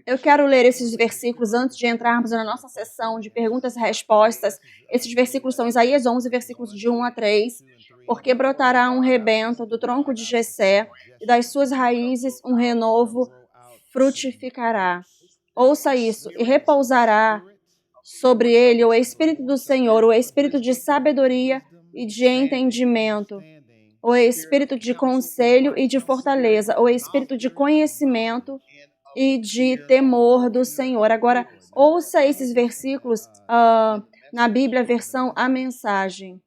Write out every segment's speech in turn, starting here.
Eu quero ler esses versículos antes de entrarmos na nossa sessão de perguntas e respostas. Esses versículos são Isaías 11, versículos de 1 a 3. Porque brotará um rebento do tronco de Jessé, e das suas raízes um renovo frutificará. Ouça isso. E repousará sobre ele o Espírito do Senhor, o Espírito de sabedoria e de entendimento, o Espírito de conselho e de fortaleza, o Espírito de conhecimento e de temor do Senhor. Agora, ouça esses versículos na Bíblia, versão A Mensagem.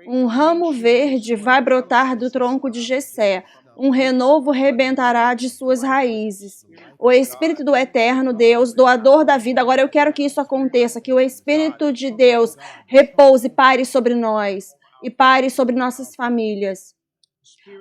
Um ramo verde vai brotar do tronco de Jessé, um renovo rebentará de suas raízes. O Espírito do Eterno Deus, doador da vida, agora eu quero que isso aconteça, que o Espírito de Deus repouse, pare sobre nós e pare sobre nossas famílias.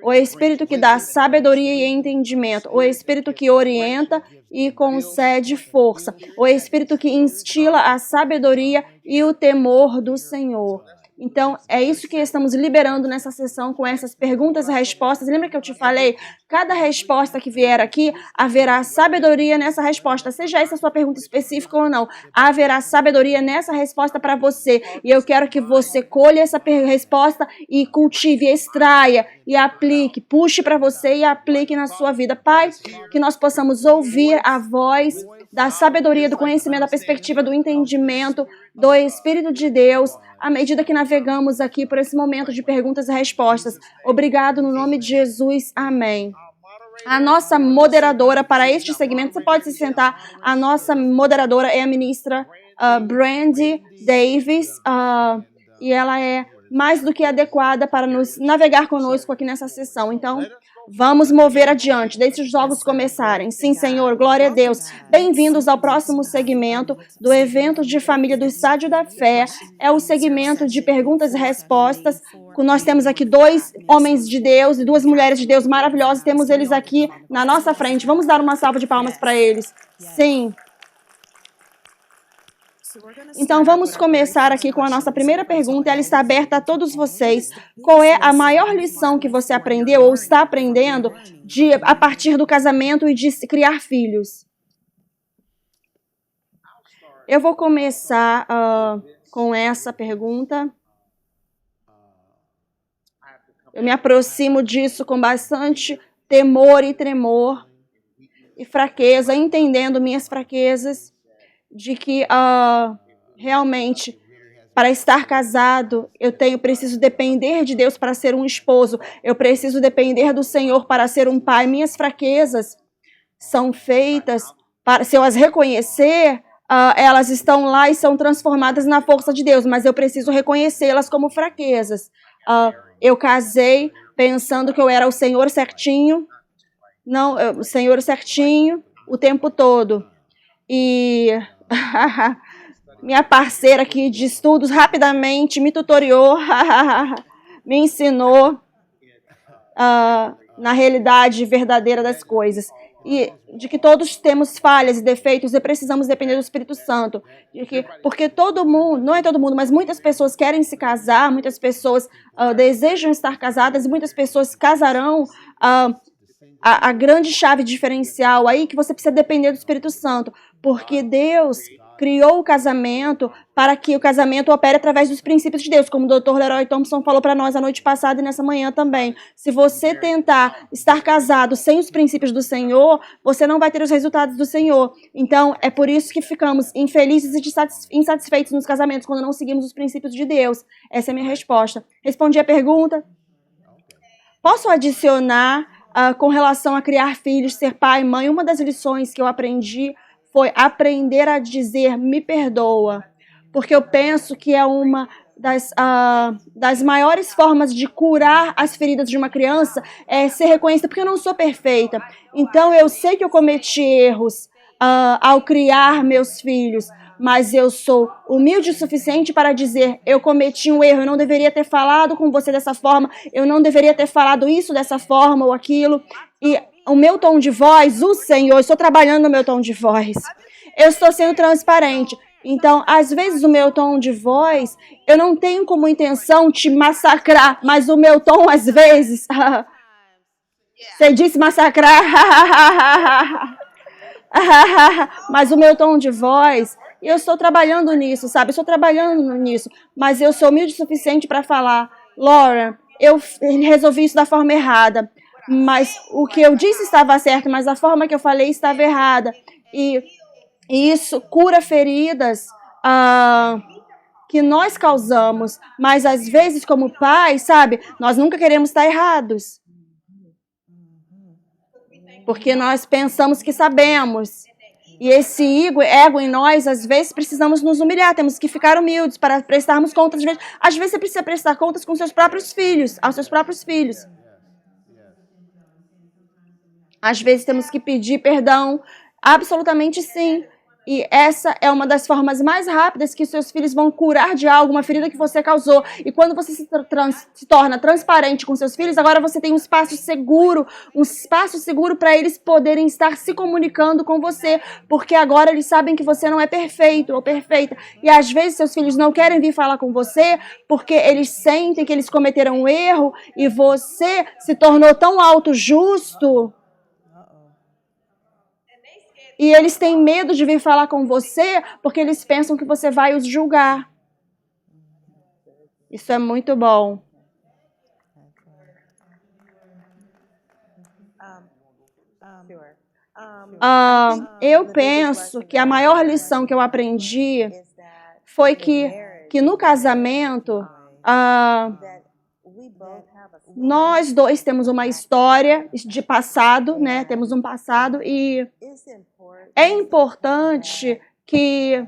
O Espírito que dá sabedoria e entendimento, o Espírito que orienta e concede força, o Espírito que instila a sabedoria e o temor do Senhor. Então, é isso que estamos liberando nessa sessão com essas perguntas e respostas. Lembra que eu te falei? Cada resposta que vier aqui, haverá sabedoria nessa resposta. Seja essa a sua pergunta específica ou não, haverá sabedoria nessa resposta para você. E eu quero que você colhe essa resposta e cultive, extraia e aplique. Puxe para você e aplique na sua vida. Pai, que nós possamos ouvir a voz da sabedoria, do conhecimento, da perspectiva, do entendimento, do Espírito de Deus, à medida que navegamos aqui por esse momento de perguntas e respostas. Obrigado no nome de Jesus. Amém. A nossa moderadora para este segmento, você pode se sentar, a nossa moderadora é a ministra Brandy Davis, e ela é mais do que adequada para nos navegar conosco aqui nessa sessão. Então, vamos mover adiante, deixe os jogos começarem. Sim, Senhor, glória a Deus. Bem-vindos ao próximo segmento do evento de família do Estádio da Fé. É o segmento de perguntas e respostas. Nós temos aqui 2 homens de Deus e 2 mulheres de Deus maravilhosas. Temos eles aqui na nossa frente. Vamos dar uma salva de palmas para eles. Sim. Então, vamos começar aqui com a nossa primeira pergunta. Ela está aberta a todos vocês. Qual é a maior lição que você aprendeu ou está aprendendo a partir do casamento e de criar filhos? Eu vou começar com essa pergunta. Eu me aproximo disso com bastante temor e tremor e fraqueza, entendendo minhas fraquezas, de que realmente, para estar casado, preciso depender de Deus para ser um esposo, eu preciso depender do Senhor para ser um pai. Minhas fraquezas são feitas, se eu as reconhecer, elas estão lá e são transformadas na força de Deus, mas eu preciso reconhecê-las como fraquezas. Eu casei pensando que eu era o Senhor certinho, o Senhor certinho o tempo todo. E minha parceira aqui de estudos rapidamente me tutoriou, me ensinou na realidade verdadeira das coisas. E de que todos temos falhas e defeitos e precisamos depender do Espírito Santo. Porque todo mundo, não é todo mundo, mas muitas pessoas querem se casar, muitas pessoas desejam estar casadas e muitas pessoas se casarão. A grande chave diferencial aí é que você precisa depender do Espírito Santo, porque Deus criou o casamento para que o casamento opere através dos princípios de Deus, como o Dr. Leroy Thompson falou para nós a noite passada e nessa manhã também. Se você tentar estar casado sem os princípios do Senhor, você não vai ter os resultados do Senhor. Então, é por isso que ficamos infelizes e insatisfeitos nos casamentos, quando não seguimos os princípios de Deus. Essa é a minha resposta. Respondi a pergunta? Posso adicionar com relação a criar filhos, ser pai e mãe? Uma das lições que eu aprendi foi aprender a dizer me perdoa, porque eu penso que é uma das maiores formas de curar as feridas de uma criança é ser reconhecida, porque eu não sou perfeita. Então eu sei que eu cometi erros ao criar meus filhos, mas eu sou humilde o suficiente para dizer, eu cometi um erro, eu não deveria ter falado com você dessa forma, eu não deveria ter falado isso dessa forma ou aquilo. E o meu tom de voz, o Senhor, eu estou trabalhando no meu tom de voz. Eu estou sendo transparente. Então, às vezes o meu tom de voz, eu não tenho como intenção te massacrar, mas o meu tom, às vezes, Você disse massacrar. Mas o meu tom de voz, eu estou trabalhando nisso, sabe? Eu estou trabalhando nisso, mas eu sou humilde o suficiente para falar, Laura, eu resolvi isso da forma errada, mas o que eu disse estava certo, mas a forma que eu falei estava errada. E isso cura feridas que nós causamos, mas às vezes como pais, sabe? Nós nunca queremos estar errados. Porque nós pensamos que sabemos. E esse ego em nós, às vezes, precisamos nos humilhar. Temos que ficar humildes para prestarmos contas. Às vezes, você precisa prestar contas com seus próprios filhos, aos seus próprios filhos. Às vezes, temos que pedir perdão. Absolutamente sim. E essa é uma das formas mais rápidas que seus filhos vão curar de algo, uma ferida que você causou. E quando você se torna transparente com seus filhos, agora você tem um espaço seguro para eles poderem estar se comunicando com você, porque agora eles sabem que você não é perfeito ou perfeita. E às vezes seus filhos não querem vir falar com você, porque eles sentem que eles cometeram um erro e você se tornou tão autojusto. E eles têm medo de vir falar com você porque eles pensam que você vai os julgar. Isso é muito bom. Eu penso que a maior lição que eu aprendi foi que no casamento, nós dois temos uma história de passado, né? Temos um passado e é importante que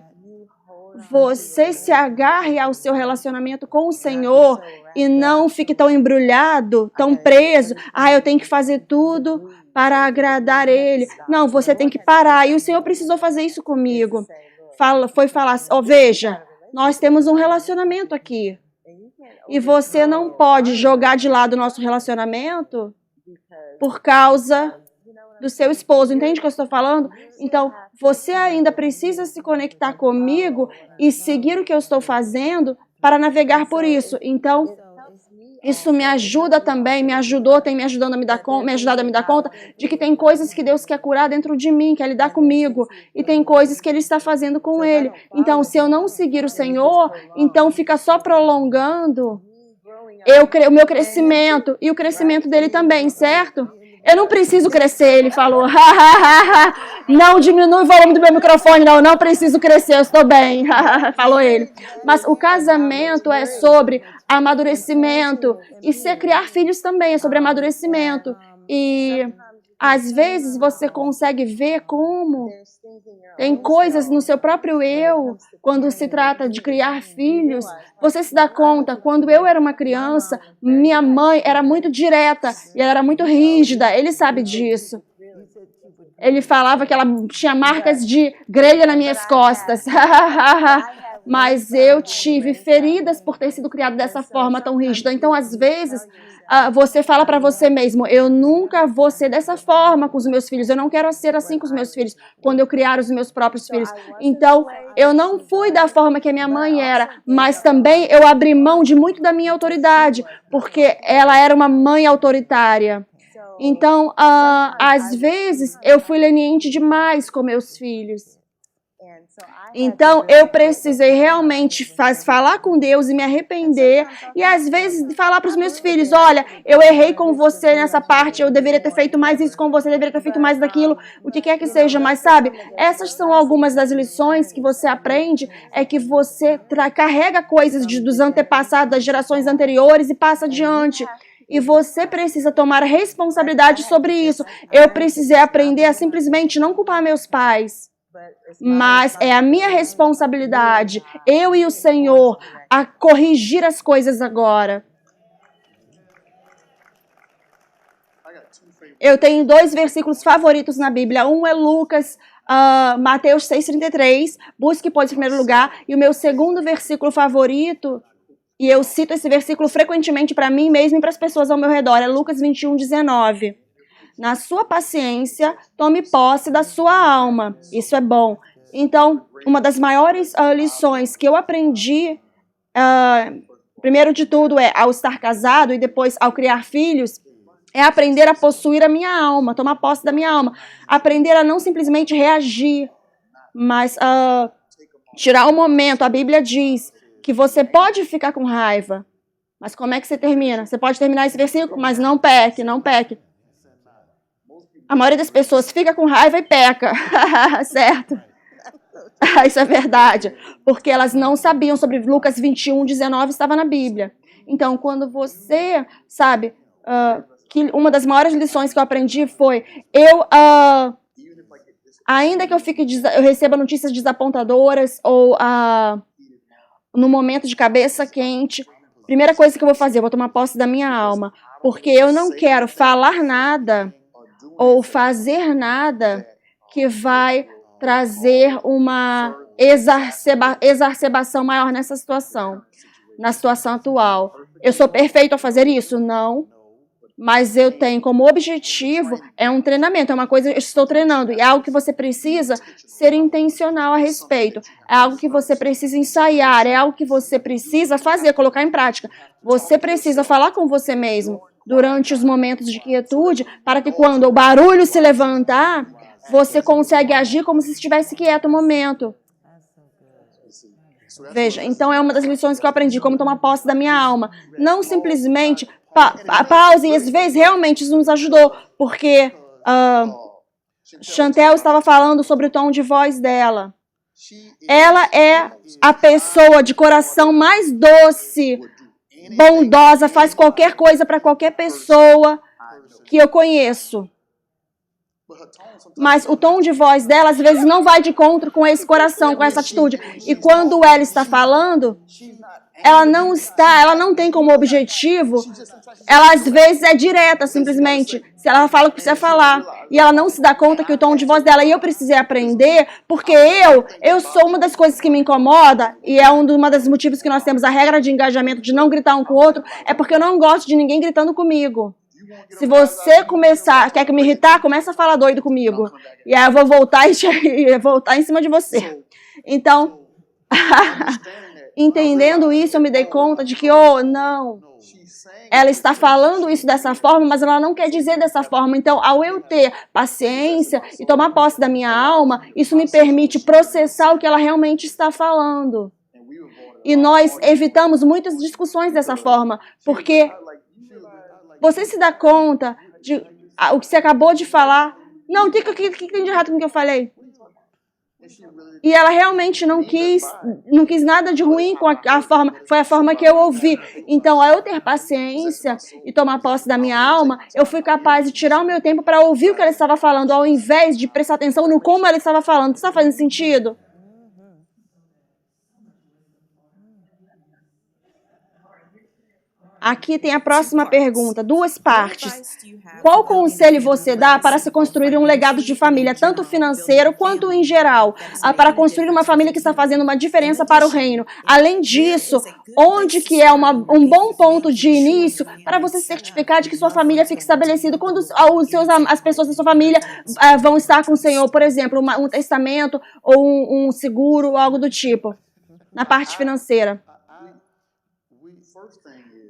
você se agarre ao seu relacionamento com o Senhor e não fique tão embrulhado, tão preso. Eu tenho que fazer tudo para agradar Ele. Não, você tem que parar. E o Senhor precisou fazer isso comigo. Foi falar, veja, nós temos um relacionamento aqui. E você não pode jogar de lado o nosso relacionamento por causa do seu esposo. Entende o que eu estou falando? Então, você ainda precisa se conectar comigo e seguir o que eu estou fazendo para navegar por isso. Então, isso me ajuda também, tem me ajudado a me dar conta de que tem coisas que Deus quer curar dentro de mim, quer lidar comigo, e tem coisas que Ele está fazendo com Ele. Então, se eu não seguir o Senhor, então fica só prolongando o meu crescimento e o crescimento dele também, certo? Eu não preciso crescer, ele falou. Não diminui o volume do meu microfone, não preciso crescer, eu estou bem, falou ele. Mas o casamento é sobre amadurecimento e criar filhos também é sobre amadurecimento. E às vezes você consegue ver como tem coisas no seu próprio eu, quando se trata de criar filhos. Você se dá conta, quando eu era uma criança, minha mãe era muito direta e ela era muito rígida, ele sabe disso. Ele falava que ela tinha marcas de grelha nas minhas costas. Mas eu tive feridas por ter sido criado dessa forma tão rígida. Então, às vezes, você fala para você mesmo, eu nunca vou ser dessa forma com os meus filhos, eu não quero ser assim com os meus filhos, quando eu criar os meus próprios filhos. Então, eu não fui da forma que a minha mãe era, mas também eu abri mão de muito da minha autoridade, porque ela era uma mãe autoritária. Então, às vezes, eu fui leniente demais com meus filhos. Então, eu precisei realmente falar com Deus e me arrepender. E, às vezes, falar para os meus filhos, olha, eu errei com você nessa parte, eu deveria ter feito mais isso com você, eu deveria ter feito mais daquilo, o que quer que seja. Mas, sabe, essas são algumas das lições que você aprende, é que você carrega coisas dos antepassados, das gerações anteriores e passa adiante. E você precisa tomar responsabilidade sobre isso. Eu precisei aprender a simplesmente não culpar meus pais. Mas é a minha responsabilidade, eu e o Senhor, a corrigir as coisas agora. Eu tenho 2 versículos favoritos na Bíblia. Um é Lucas, Mateus 6,33, busque pois em primeiro lugar. E o meu segundo versículo favorito, e eu cito esse versículo frequentemente para mim mesmo e para as pessoas ao meu redor, é Lucas 21:19. Na sua paciência, tome posse da sua alma. Isso é bom. Então, uma das maiores lições que eu aprendi, primeiro de tudo, ao estar casado e depois ao criar filhos, É aprender a possuir a minha alma, tomar posse da minha alma. Aprender a não simplesmente reagir, mas tirar um momento. A Bíblia diz que você pode ficar com raiva, mas como é que você termina? Você pode terminar esse versículo, mas não peque, não peque. A maioria das pessoas fica com raiva e peca, certo? Isso é verdade, porque elas não sabiam sobre Lucas 21:19, estava na Bíblia. Então, quando você sabe que uma das maiores lições que eu aprendi foi ainda que eu receba notícias desapontadoras ou no momento de cabeça quente, primeira coisa que eu vou fazer, eu vou tomar posse da minha alma, porque eu não quero falar nada ou fazer nada que vai trazer uma exacerbação maior nessa situação, na situação atual. Eu sou perfeito a fazer isso? Não. Mas eu tenho como objetivo, é um treinamento, é uma coisa que eu estou treinando, e é algo que você precisa ser intencional a respeito, é algo que você precisa ensaiar, é algo que você precisa fazer, colocar em prática. Você precisa falar com você mesmo durante os momentos de quietude, para que quando o barulho se levantar, você consegue agir como se estivesse quieto o momento. Veja, então é uma das lições que eu aprendi, como tomar posse da minha alma. Não simplesmente pause, e às vezes realmente isso nos ajudou, porque Chantel estava falando sobre o tom de voz dela. Ela é a pessoa de coração mais doce, bondosa, faz qualquer coisa para qualquer pessoa que eu conheço. Mas o tom de voz dela, às vezes, não vai de encontro com esse coração, com essa atitude. E quando ela está falando, ela não tem como objetivo, ela às vezes é direta, simplesmente. Se ela fala o que precisa falar. E ela não se dá conta que o tom de voz dela, e eu precisei aprender, porque eu sou uma das coisas que me incomoda, e é um dos motivos que nós temos a regra de engajamento, de não gritar um com o outro, é porque eu não gosto de ninguém gritando comigo. Se você quer me irritar, começa a falar doido comigo. E aí eu vou voltar e voltar em cima de você. Então, entendendo isso, eu me dei conta de que, não, ela está falando isso dessa forma, mas ela não quer dizer dessa forma. Então, ao eu ter paciência e tomar posse da minha alma, isso me permite processar o que ela realmente está falando. E nós evitamos muitas discussões dessa forma, porque você se dá conta de o que você acabou de falar. Não, o que tem de errado com o que eu falei? E ela realmente não quis nada de ruim com a forma, foi a forma que eu ouvi. Então, ao eu ter paciência e tomar posse da minha alma, eu fui capaz de tirar o meu tempo para ouvir o que ela estava falando, ao invés de prestar atenção no como ela estava falando. Está fazendo sentido? Aqui tem a próxima pergunta, 2 partes. Qual conselho você dá para se construir um legado de família, tanto financeiro quanto em geral, para construir uma família que está fazendo uma diferença para o reino? Além disso, onde que é um bom ponto de início para você se certificar de que sua família fique estabelecida quando as pessoas da sua família vão estar com o Senhor, por exemplo, um testamento ou um seguro, algo do tipo, na parte financeira?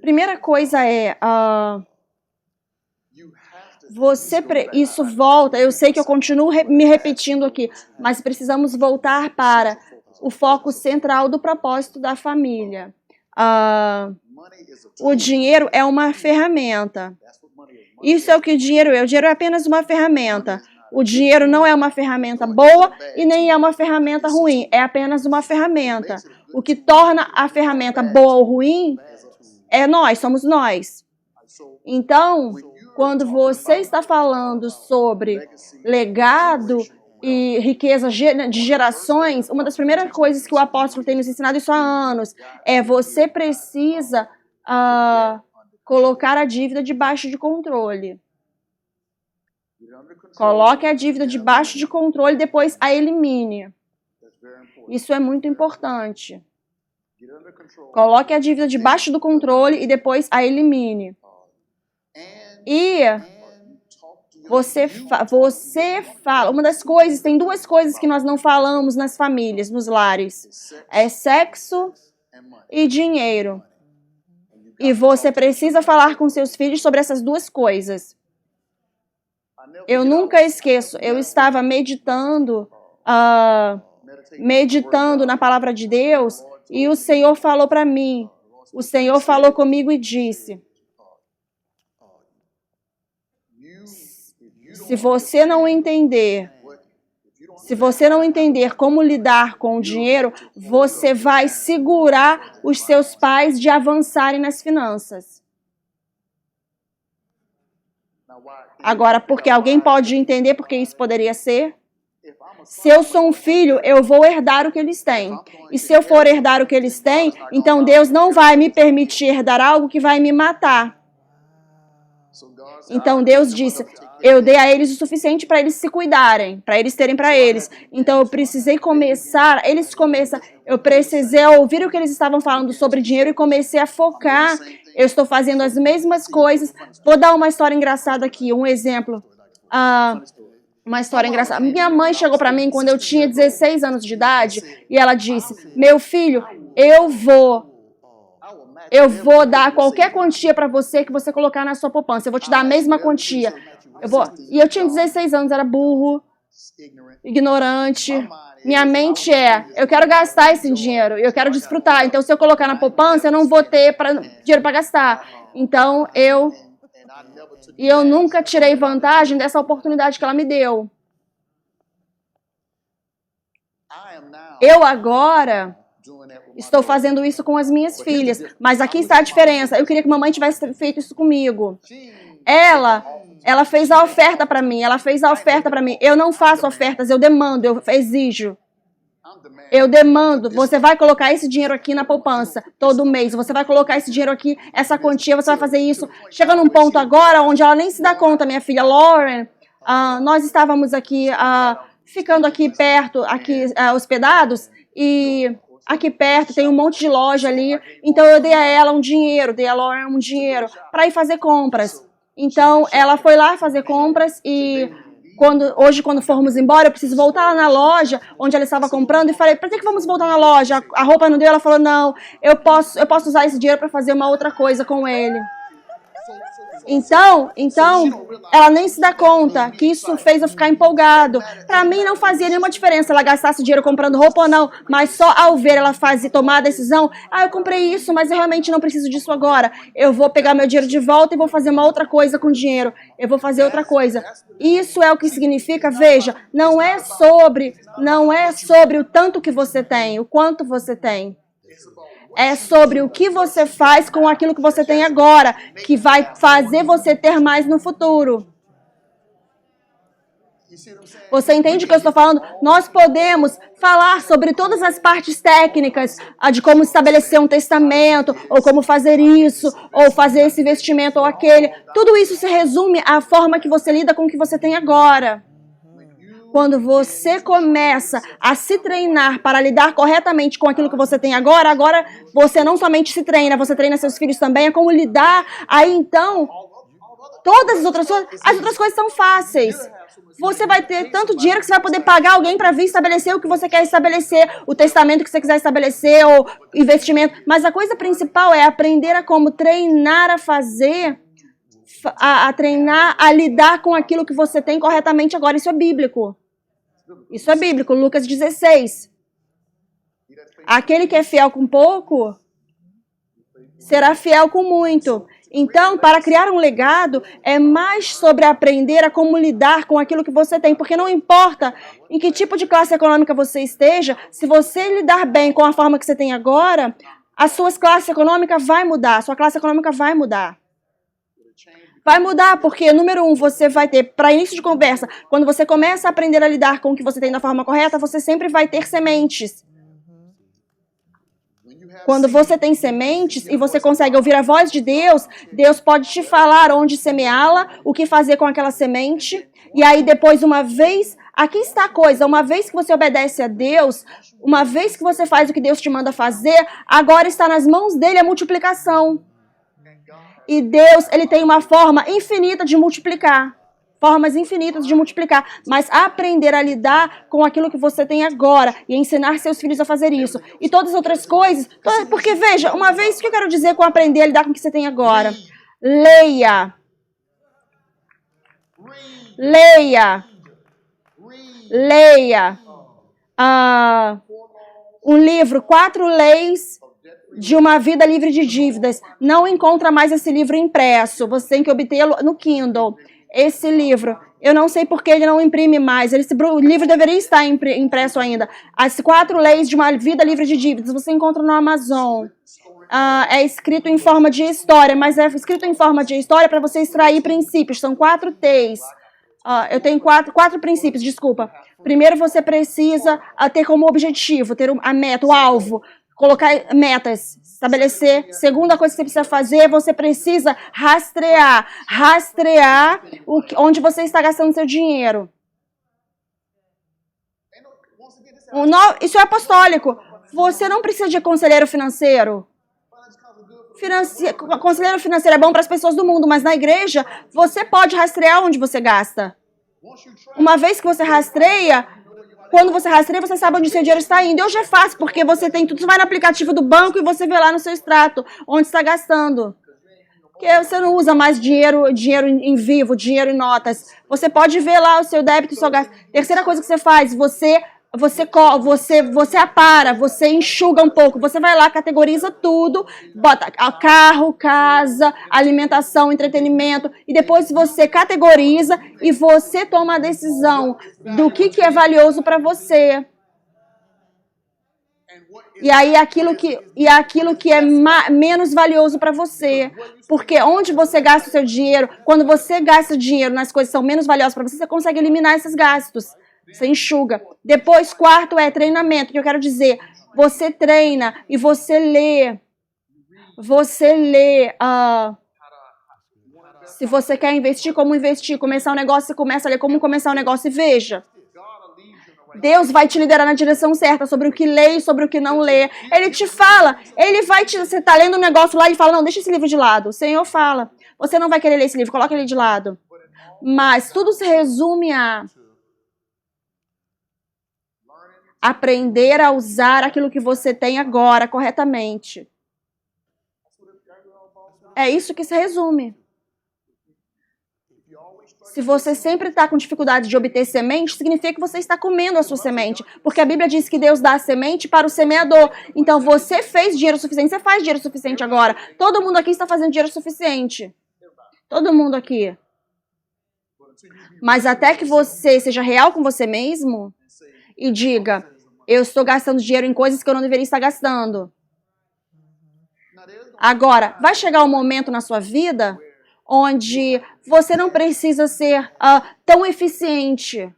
Primeira coisa é, isso volta, eu sei que eu continuo me repetindo aqui, mas precisamos voltar para o foco central do propósito da família. O dinheiro é uma ferramenta. Isso é o que o dinheiro é. O dinheiro é apenas uma ferramenta. O dinheiro não é uma ferramenta boa e nem é uma ferramenta ruim. É apenas uma ferramenta. O que torna a ferramenta boa ou ruim somos nós. Então, quando você está falando sobre legado e riqueza de gerações, uma das primeiras coisas que o apóstolo tem nos ensinado isso há anos é você precisa colocar a dívida debaixo de controle. Coloque a dívida debaixo de controle e depois a elimine. Isso é muito importante. Coloque a dívida debaixo do controle e depois a elimine. E você fala, tem 2 coisas que nós não falamos nas famílias, nos lares. É sexo e dinheiro. E você precisa falar com seus filhos sobre essas duas coisas. Eu nunca esqueço, eu estava meditando na palavra de Deus e o Senhor falou para mim, o Senhor falou comigo e disse: se você não entender como lidar com o dinheiro, você vai segurar os seus pais de avançarem nas finanças. Agora, porque alguém pode entender porque isso poderia ser? Se eu sou um filho, eu vou herdar o que eles têm. E se eu for herdar o que eles têm, então Deus não vai me permitir herdar algo que vai me matar. Então Deus disse, eu dei a eles o suficiente para eles se cuidarem, para eles terem para eles. Então eu precisei começar, eu precisei ouvir o que eles estavam falando sobre dinheiro e comecei a focar. Eu estou fazendo as mesmas coisas. Vou dar uma história engraçada aqui, um exemplo. Uma história engraçada. Minha mãe chegou para mim quando eu tinha 16 anos de idade e ela disse, meu filho, eu vou dar qualquer quantia para você que você colocar na sua poupança. Eu vou te dar a mesma quantia. E eu tinha 16 anos, era burro, ignorante. Minha mente eu quero gastar esse dinheiro, eu quero desfrutar. Então, se eu colocar na poupança, eu não vou ter dinheiro para gastar. Então, eu nunca tirei vantagem dessa oportunidade que ela me deu. Eu agora estou fazendo isso com as minhas filhas, mas aqui está a diferença. Eu queria que mamãe tivesse feito isso comigo. Ela fez a oferta para mim, Eu não faço ofertas, eu demando, eu exijo. Eu demando, você vai colocar esse dinheiro aqui na poupança todo mês, você vai colocar esse dinheiro aqui, essa quantia, você vai fazer isso. Chega num ponto agora onde ela nem se dá conta, minha filha Lauren, nós estávamos aqui, ficando aqui perto, hospedados, e aqui perto tem um monte de loja ali, então eu dei a ela um dinheiro, dei a Lauren um dinheiro para ir fazer compras. Então, ela foi lá fazer compras e hoje, quando formos embora, eu preciso voltar lá na loja onde ela estava comprando e falei, para que vamos voltar na loja? A roupa não deu, ela falou, não, eu posso usar esse dinheiro para fazer uma outra coisa com ele. Então, ela nem se dá conta que isso fez eu ficar empolgado. Para mim não fazia nenhuma diferença ela gastasse dinheiro comprando roupa ou não, mas só ao ver ela tomar a decisão, eu comprei isso, mas eu realmente não preciso disso agora. Eu vou pegar meu dinheiro de volta e vou fazer uma outra coisa com o dinheiro. Eu vou fazer outra coisa. Isso é o que significa, veja, não é sobre o tanto que você tem, o quanto você tem. É sobre o que você faz com aquilo que você tem agora, que vai fazer você ter mais no futuro. Você entende o que eu estou falando? Nós podemos falar sobre todas as partes técnicas, de como estabelecer um testamento, ou como fazer isso, ou fazer esse investimento ou aquele. Tudo isso se resume à forma que você lida com o que você tem agora. Quando você começa a se treinar para lidar corretamente com aquilo que você tem agora você não somente se treina, você treina seus filhos também, é como lidar. Aí então, todas as outras coisas são fáceis. Você vai ter tanto dinheiro que você vai poder pagar alguém para vir estabelecer o que você quer estabelecer, o testamento que você quiser estabelecer, ou investimento. Mas a coisa principal é aprender a como treinar a fazer, a treinar a lidar com aquilo que você tem corretamente agora. Isso é bíblico. Isso é bíblico. Lucas 16. Aquele que é fiel com pouco, será fiel com muito. Então, para criar um legado, é mais sobre aprender a como lidar com aquilo que você tem. Porque não importa em que tipo de classe econômica você esteja, se você lidar bem com a forma que você tem agora, a sua classe econômica vai mudar. A sua classe econômica vai mudar. Vai mudar, porque, número 1, você vai ter, para início de conversa, quando você começa a aprender a lidar com o que você tem da forma correta, você sempre vai ter sementes. Quando você tem sementes e você consegue ouvir a voz de Deus, Deus pode te falar onde semeá-la, o que fazer com aquela semente. E aí depois, aqui está a coisa, uma vez que você obedece a Deus, uma vez que você faz o que Deus te manda fazer, agora está nas mãos dele a multiplicação. E Deus, ele tem uma forma infinita de multiplicar. formas infinitas de multiplicar, mas aprender a lidar com aquilo que você tem agora e ensinar seus filhos a fazer isso. E todas as outras coisas, porque veja, uma vez, o que eu quero dizer com aprender a lidar com o que você tem agora? Leia. Leia. Leia. Um livro, 4 Leis de uma Vida Livre de Dívidas. Não encontra mais esse livro impresso. Você tem que obtê-lo no Kindle. Esse livro, eu não sei por que ele não imprime mais. O livro deveria estar impresso ainda. As 4 Leis de uma Vida Livre de Dívidas. Você encontra no Amazon. É escrito em forma de história, mas é escrito em forma de história para você extrair princípios. São 4 T's. Eu tenho quatro princípios, desculpa. Primeiro, você precisa ter como objetivo, ter a meta, o alvo, colocar metas, estabelecer. Segunda coisa que você precisa fazer, você precisa rastrear onde você está gastando seu dinheiro. Isso é apostólico. Você não precisa de conselheiro financeiro. Conselheiro financeiro é bom para as pessoas do mundo, mas na igreja você pode rastrear onde você gasta. Uma vez que você rastreia, quando você rastreia, você sabe onde seu dinheiro está indo. E hoje é fácil, porque você tem tudo, você vai no aplicativo do banco e você vê lá no seu extrato onde está gastando. Porque você não usa mais dinheiro em vivo, dinheiro em notas. Você pode ver lá o seu débito e o seu gasto. Terceira coisa que você faz, você apara, você enxuga um pouco, você vai lá, categoriza tudo, bota carro, casa, alimentação, entretenimento, e depois você categoriza e você toma a decisão do que é valioso para você. E aí aquilo que é menos valioso para você. Porque onde você gasta o seu dinheiro, quando você gasta dinheiro nas coisas que são menos valiosas para você, você consegue eliminar esses gastos. Você enxuga. Depois, quarto é treinamento, que eu quero dizer, você treina e você lê. Se você quer investir, como investir, começar um negócio, você começa a ler como começar um negócio e veja. Deus vai te liderar na direção certa sobre o que lê e sobre o que não lê. Ele te fala, você está lendo um negócio lá e fala, não, deixa esse livro de lado. O Senhor fala, você não vai querer ler esse livro, coloca ele de lado. Mas tudo se resume a aprender a usar aquilo que você tem agora corretamente. É isso que se resume. Se você sempre está com dificuldade de obter semente, significa que você está comendo a sua semente. Porque a Bíblia diz que Deus dá a semente para o semeador. Então você fez dinheiro suficiente, você faz dinheiro suficiente agora. Todo mundo aqui está fazendo dinheiro suficiente. Todo mundo aqui. Mas até que você seja real com você mesmo e diga, eu estou gastando dinheiro em coisas que eu não deveria estar gastando. Agora, vai chegar um momento na sua vida onde você não precisa ser tão eficiente.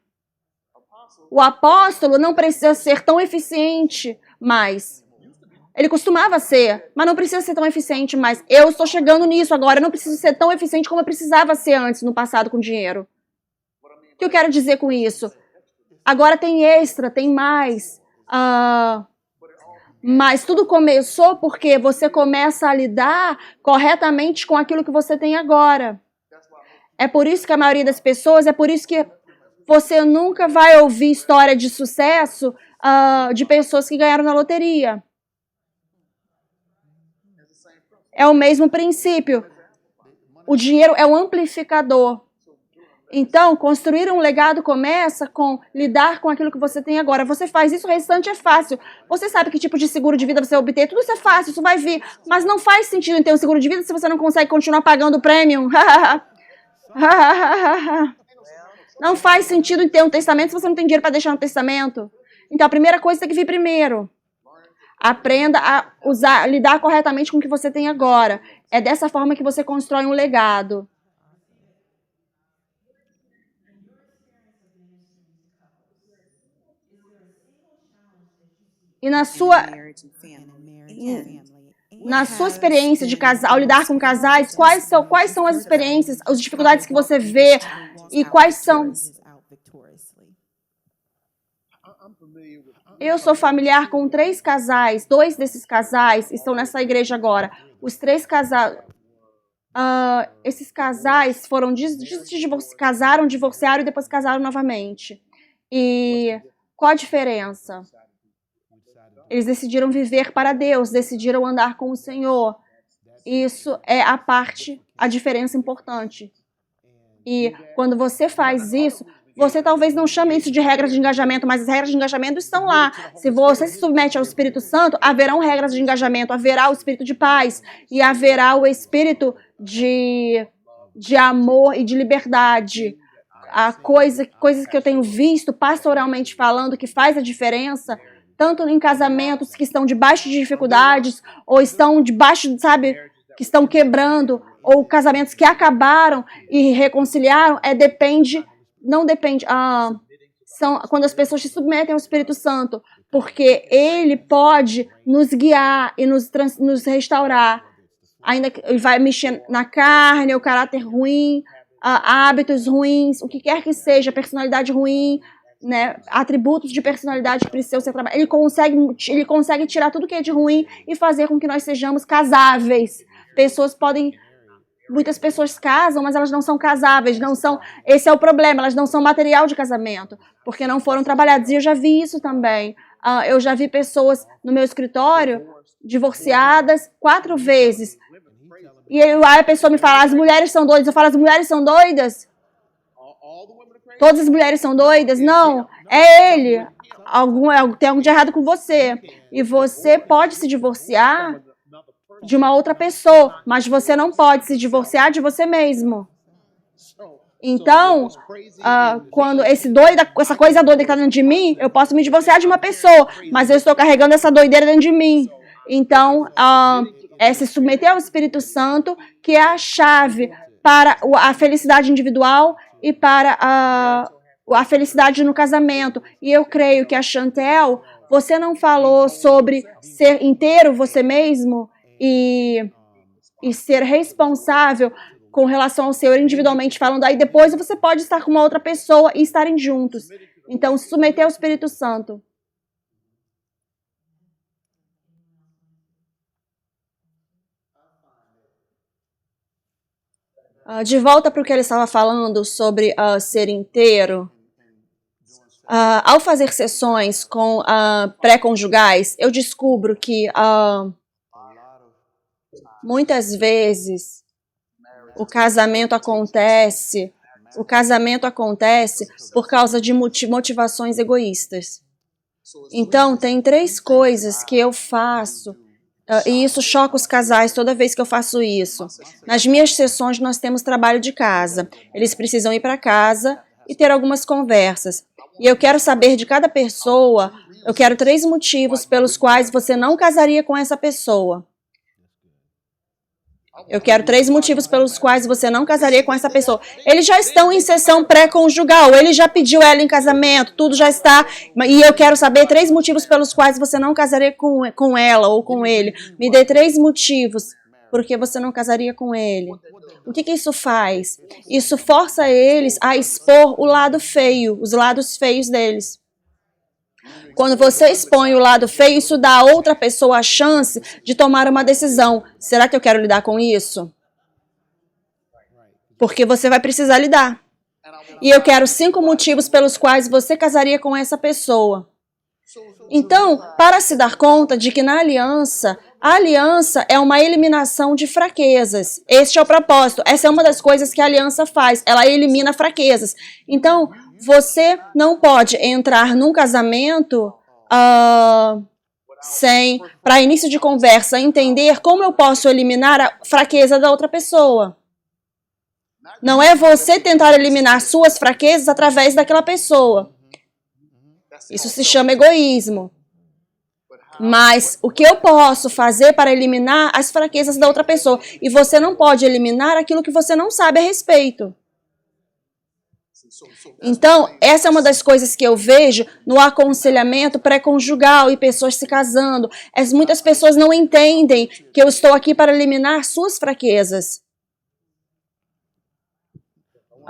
O apóstolo não precisa ser tão eficiente mais. Ele costumava ser, mas não precisa ser tão eficiente mais. Eu estou chegando nisso agora, eu não preciso ser tão eficiente como eu precisava ser antes, no passado, com dinheiro. O que eu quero dizer com isso? Agora tem extra, tem mais. Mas tudo começou porque você começa a lidar corretamente com aquilo que você tem agora. É por isso que a maioria das pessoas, é por isso que você nunca vai ouvir história de sucesso de pessoas que ganharam na loteria. É o mesmo princípio. O dinheiro é o amplificador. Então, construir um legado começa com lidar com aquilo que você tem agora. Você faz isso, o restante é fácil. Você sabe que tipo de seguro de vida você vai obter, tudo isso é fácil, isso vai vir. Mas não faz sentido em ter um seguro de vida se você não consegue continuar pagando o premium. Não faz sentido em ter um testamento se você não tem dinheiro para deixar no testamento. Então, a primeira coisa tem que vir primeiro. Aprenda a lidar corretamente com o que você tem agora. É dessa forma que você constrói um legado. E na sua experiência de casal, ao lidar com casais, quais são as experiências, as dificuldades que você vê e quais são... Eu sou familiar com 3 casais, 2 desses casais estão nessa igreja agora. Os 3 casais... esses casais foram casaram, divorciaram e depois casaram novamente. E qual a diferença? Eles decidiram viver para Deus, decidiram andar com o Senhor. Isso é a diferença importante. E quando você faz isso, você talvez não chame isso de regras de engajamento, mas as regras de engajamento estão lá. Se você se submete ao Espírito Santo, haverão regras de engajamento, haverá o Espírito de paz e haverá o Espírito de amor e de liberdade. Coisas que eu tenho visto pastoralmente falando que faz a diferença, tanto em casamentos que estão debaixo de dificuldades, ou estão debaixo, sabe, que estão quebrando, ou casamentos que acabaram e reconciliaram, não depende, são quando as pessoas se submetem ao Espírito Santo, porque ele pode nos guiar e nos restaurar, ainda que ele vai mexer na carne, o caráter ruim, hábitos ruins, o que quer que seja, personalidade ruim, né, atributos de personalidade que precisam ser trabalhados. Ele consegue tirar tudo que é de ruim e fazer com que nós sejamos casáveis. Muitas pessoas casam, mas elas não são casáveis, esse é o problema, elas não são material de casamento, porque não foram trabalhadas. E eu já vi isso também. Eu já vi pessoas no meu escritório divorciadas 4 vezes. E aí a pessoa me fala, as mulheres são doidas. Eu falo, as mulheres são doidas? Todas as mulheres são doidas? Não, é ele. Tem algo de errado com você. E você pode se divorciar de uma outra pessoa, mas você não pode se divorciar de você mesmo. Então, quando essa coisa doida que está dentro de mim, eu posso me divorciar de uma pessoa, mas eu estou carregando essa doideira dentro de mim. Então, é se submeter ao Espírito Santo, que é a chave para a felicidade individual e para a felicidade no casamento. E eu creio que a Chantel, você não falou sobre ser inteiro você mesmo e ser responsável com relação ao Senhor individualmente falando. Aí depois você pode estar com uma outra pessoa e estarem juntos. Então, se submeter ao Espírito Santo. De volta para o que ele estava falando sobre ser inteiro. Ao fazer sessões com pré-conjugais, eu descubro que muitas vezes o casamento acontece por causa de motivações egoístas. Então, tem 3 coisas que eu faço, e isso choca os casais toda vez que eu faço isso. Nas minhas sessões, nós temos trabalho de casa. Eles precisam ir para casa e ter algumas conversas. E eu quero saber de cada pessoa, eu quero 3 motivos pelos quais você não casaria com essa pessoa. Eu quero 3 motivos pelos quais você não casaria com essa pessoa. Eles já estão em sessão pré-conjugal, ele já pediu ela em casamento, tudo já está. E eu quero saber 3 motivos pelos quais você não casaria com ela ou com ele. Me dê 3 motivos porque você não casaria com ele. O que isso faz? Isso força eles a expor o lado feio, os lados feios deles. Quando você expõe o lado feio, isso dá a outra pessoa a chance de tomar uma decisão. Será que eu quero lidar com isso? Porque você vai precisar lidar. E eu quero 5 motivos pelos quais você casaria com essa pessoa. Então, para se dar conta de que na aliança, a aliança é uma eliminação de fraquezas. Este é o propósito. Essa é uma das coisas que a aliança faz. Ela elimina fraquezas. Então, você não pode entrar num casamento sem, para início de conversa, entender como eu posso eliminar a fraqueza da outra pessoa. Não é você tentar eliminar suas fraquezas através daquela pessoa. Isso se chama egoísmo. Mas o que eu posso fazer para eliminar as fraquezas da outra pessoa? E você não pode eliminar aquilo que você não sabe a respeito. Então, essa é uma das coisas que eu vejo no aconselhamento pré-conjugal e pessoas se casando. Muitas pessoas não entendem que eu estou aqui para eliminar suas fraquezas.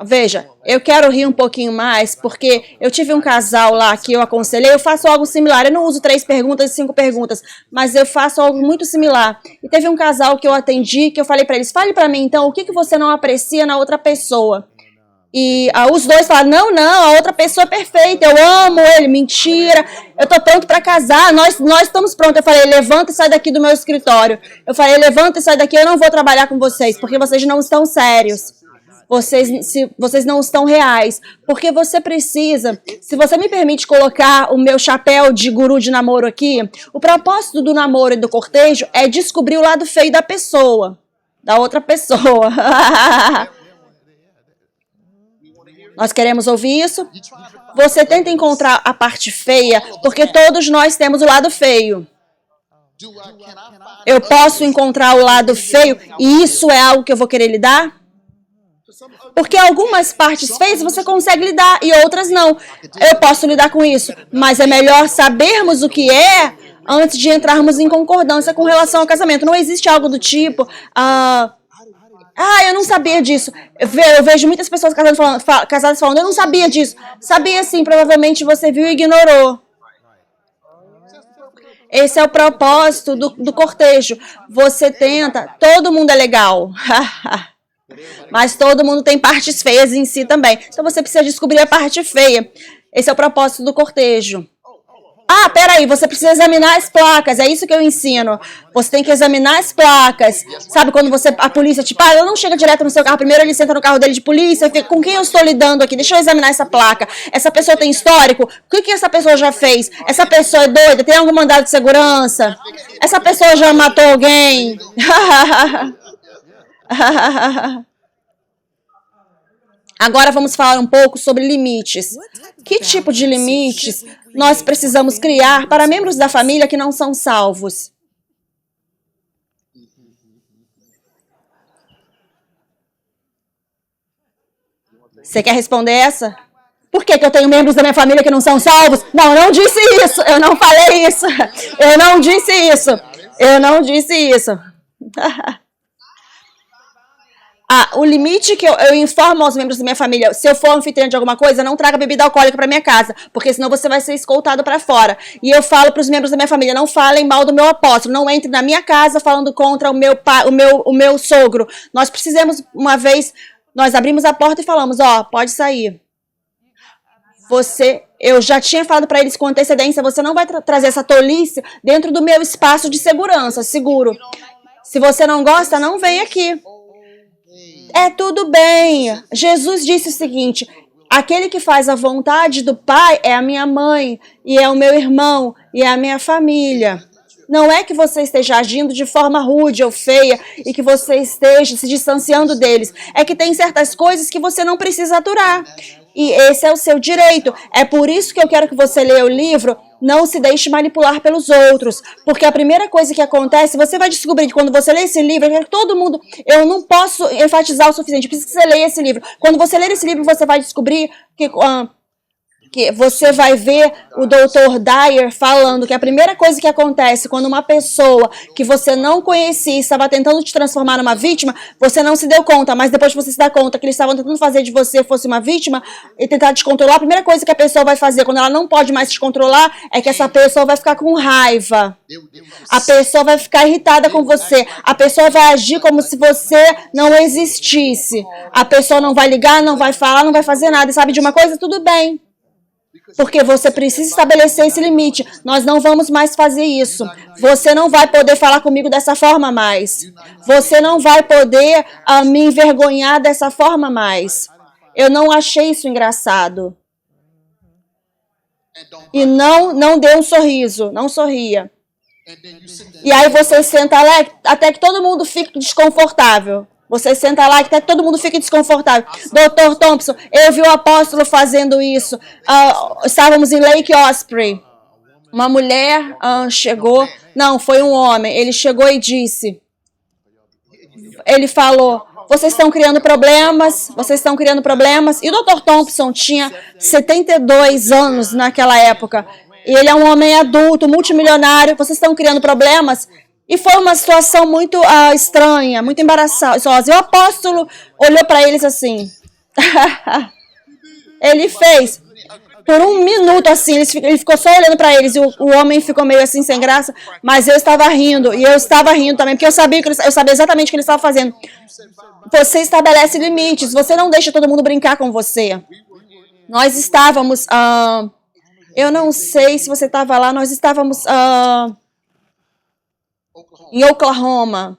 Veja, eu quero rir um pouquinho mais, porque eu tive um casal lá que eu aconselhei, eu faço algo similar, eu não uso 3 perguntas e 5 perguntas, mas eu faço algo muito similar. E teve um casal que eu atendi, que eu falei pra eles, fale pra mim então, o que você não aprecia na outra pessoa? E os dois falaram, não, a outra pessoa é perfeita, eu amo ele, mentira, eu tô pronto pra casar, nós estamos prontos. Eu falei, levanta e sai daqui do meu escritório. Eu falei, levanta e sai daqui, eu não vou trabalhar com vocês, porque vocês não estão sérios. Vocês não estão reais, porque você precisa, se você me permite colocar o meu chapéu de guru de namoro aqui, o propósito do namoro e do cortejo é descobrir o lado feio da pessoa, da outra pessoa. Nós queremos ouvir isso? Você tenta encontrar a parte feia, porque todos nós temos o lado feio. Eu posso encontrar o lado feio e isso é algo que eu vou querer lidar? Porque algumas partes feias você consegue lidar e outras não. Eu posso lidar com isso, mas é melhor sabermos o que é antes de entrarmos em concordância com relação ao casamento. Não existe algo do tipo, eu não sabia disso. Eu vejo muitas pessoas casadas falando, eu não sabia disso. Sabia sim, provavelmente você viu e ignorou. Esse é o propósito do cortejo. Você tenta, todo mundo é legal. Mas todo mundo tem partes feias em si também. Então você precisa descobrir a parte feia. Esse é o propósito do cortejo. Peraí, você precisa examinar as placas. É isso que eu ensino. Você tem que examinar as placas. Sabe quando a polícia te para? Eu não chego direto no seu carro. Primeiro ele senta no carro dele de polícia e fica, com quem eu estou lidando aqui? Deixa eu examinar essa placa. Essa pessoa tem histórico? O que essa pessoa já fez? Essa pessoa é doida? Tem algum mandado de segurança? Essa pessoa já matou alguém? Agora vamos falar um pouco sobre limites. Que tipo de limites nós precisamos criar para membros da família que não são salvos? Você quer responder essa? Por que eu tenho membros da minha família que não são salvos? Não, eu não disse isso. Eu não falei isso. Eu não disse isso. Eu não disse isso. O limite que eu informo aos membros da minha família, se eu for anfitriã de alguma coisa, não traga bebida alcoólica para minha casa, porque senão você vai ser escoltado para fora. E eu falo para os membros da minha família, não falem mal do meu apóstolo, não entre na minha casa falando contra o meu pai, o meu sogro. Nós precisamos, uma vez, nós abrimos a porta e falamos, pode sair. Eu já tinha falado para eles com antecedência, você não vai trazer essa tolice dentro do meu espaço de segurança, seguro. Se você não gosta, não vem aqui. É tudo bem. Jesus disse o seguinte, aquele que faz a vontade do Pai é a minha mãe, e é o meu irmão, e é a minha família. Não é que você esteja agindo de forma rude ou feia e que você esteja se distanciando deles. É que tem certas coisas que você não precisa aturar. E esse é o seu direito. É por isso que eu quero que você leia o livro Não Se Deixe Manipular pelos Outros. Porque a primeira coisa que acontece, você vai descobrir que quando você lê esse livro, todo mundo, eu não posso enfatizar o suficiente, preciso que você leia esse livro. Quando você ler esse livro, você vai descobrir que você vai ver o Dr. Dyer falando que a primeira coisa que acontece quando uma pessoa que você não conhecia estava tentando te transformar numa vítima, você não se deu conta, mas depois você se dá conta que eles estavam tentando fazer de você fosse uma vítima e tentar te controlar, a primeira coisa que a pessoa vai fazer quando ela não pode mais te controlar é que essa pessoa vai ficar com raiva. A pessoa vai ficar irritada com você. A pessoa vai agir como se você não existisse. A pessoa não vai ligar, não vai falar, não vai fazer nada. E sabe de uma coisa? Tudo bem. Porque você precisa estabelecer esse limite. Nós não vamos mais fazer isso. Você não vai poder falar comigo dessa forma mais. Você não vai poder me envergonhar dessa forma mais. Eu não achei isso engraçado. E não dê um sorriso. Não sorria. E aí você senta lá até que todo mundo fique desconfortável. Você senta lá até que todo mundo fique desconfortável. Dr. Thompson, eu vi o apóstolo fazendo isso. Estávamos em Lake Osprey. Uma mulher chegou. Não, foi um homem. Ele chegou e disse. Ele falou, vocês estão criando problemas. Vocês estão criando problemas. E o Dr. Thompson tinha 72 anos naquela época. E ele é um homem adulto, multimilionário. Vocês estão criando problemas? E foi uma situação muito estranha, muito embaraçosa. E o apóstolo olhou para eles assim. Ele fez. Por um minuto, assim, ele ficou só olhando para eles, e o homem ficou meio assim, sem graça, mas eu estava rindo, e eu estava rindo também, porque eu sabia exatamente o que ele estava fazendo. Você estabelece limites, você não deixa todo mundo brincar com você. Nós estávamos, eu não sei se você estava lá, nós estávamos em Oklahoma.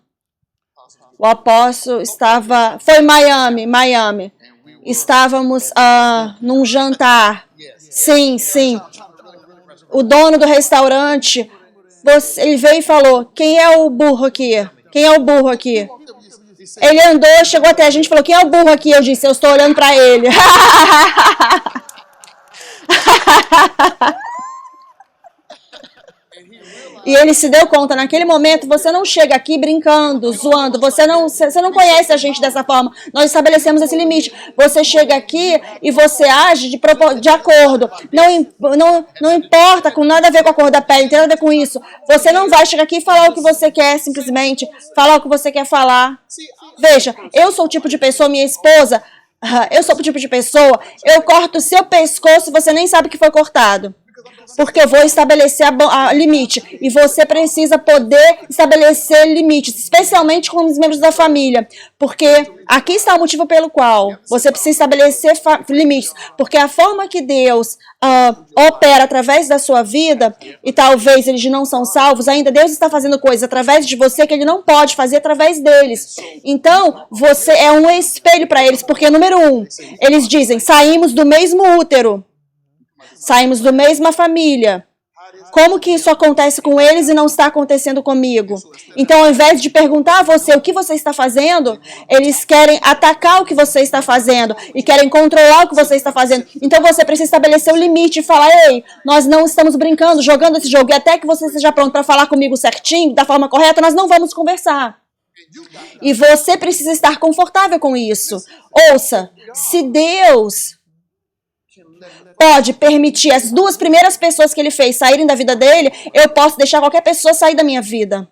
O apóstolo estava, foi Miami. Estávamos num jantar. Sim. O dono do restaurante, ele veio e falou, quem é o burro aqui? Quem é o burro aqui? Ele andou, chegou até a gente e falou, quem é o burro aqui? Eu disse, eu estou olhando para ele. E ele se deu conta, naquele momento, você não chega aqui brincando, zoando, você não conhece a gente dessa forma. Nós estabelecemos esse limite. Você chega aqui e você age de acordo. Não importa, com nada a ver com a cor da pele, não tem nada a ver com isso. Você não vai chegar aqui e falar o que você quer, simplesmente falar o que você quer falar. Veja, eu sou o tipo de pessoa, minha esposa, eu sou o tipo de pessoa, eu corto o seu pescoço e você nem sabe que foi cortado. Porque eu vou estabelecer limite. E você precisa poder estabelecer limites, especialmente com os membros da família. Porque aqui está o motivo pelo qual você precisa estabelecer limites. Porque a forma que Deus opera através da sua vida, e talvez eles não são salvos, ainda Deus está fazendo coisas através de você que Ele não pode fazer através deles. Então, você é um espelho para eles. Porque, número 1, eles dizem, saímos do mesmo útero. Saímos da mesma família. Como que isso acontece com eles e não está acontecendo comigo? Então, ao invés de perguntar a você o que você está fazendo, eles querem atacar o que você está fazendo e querem controlar o que você está fazendo. Então, você precisa estabelecer o limite e falar, ei, nós não estamos brincando, jogando esse jogo. E até que você esteja pronto para falar comigo certinho, da forma correta, nós não vamos conversar. E você precisa estar confortável com isso. Ouça, se Deus pode permitir as 2 primeiras pessoas que ele fez saírem da vida dele, eu posso deixar qualquer pessoa sair da minha vida.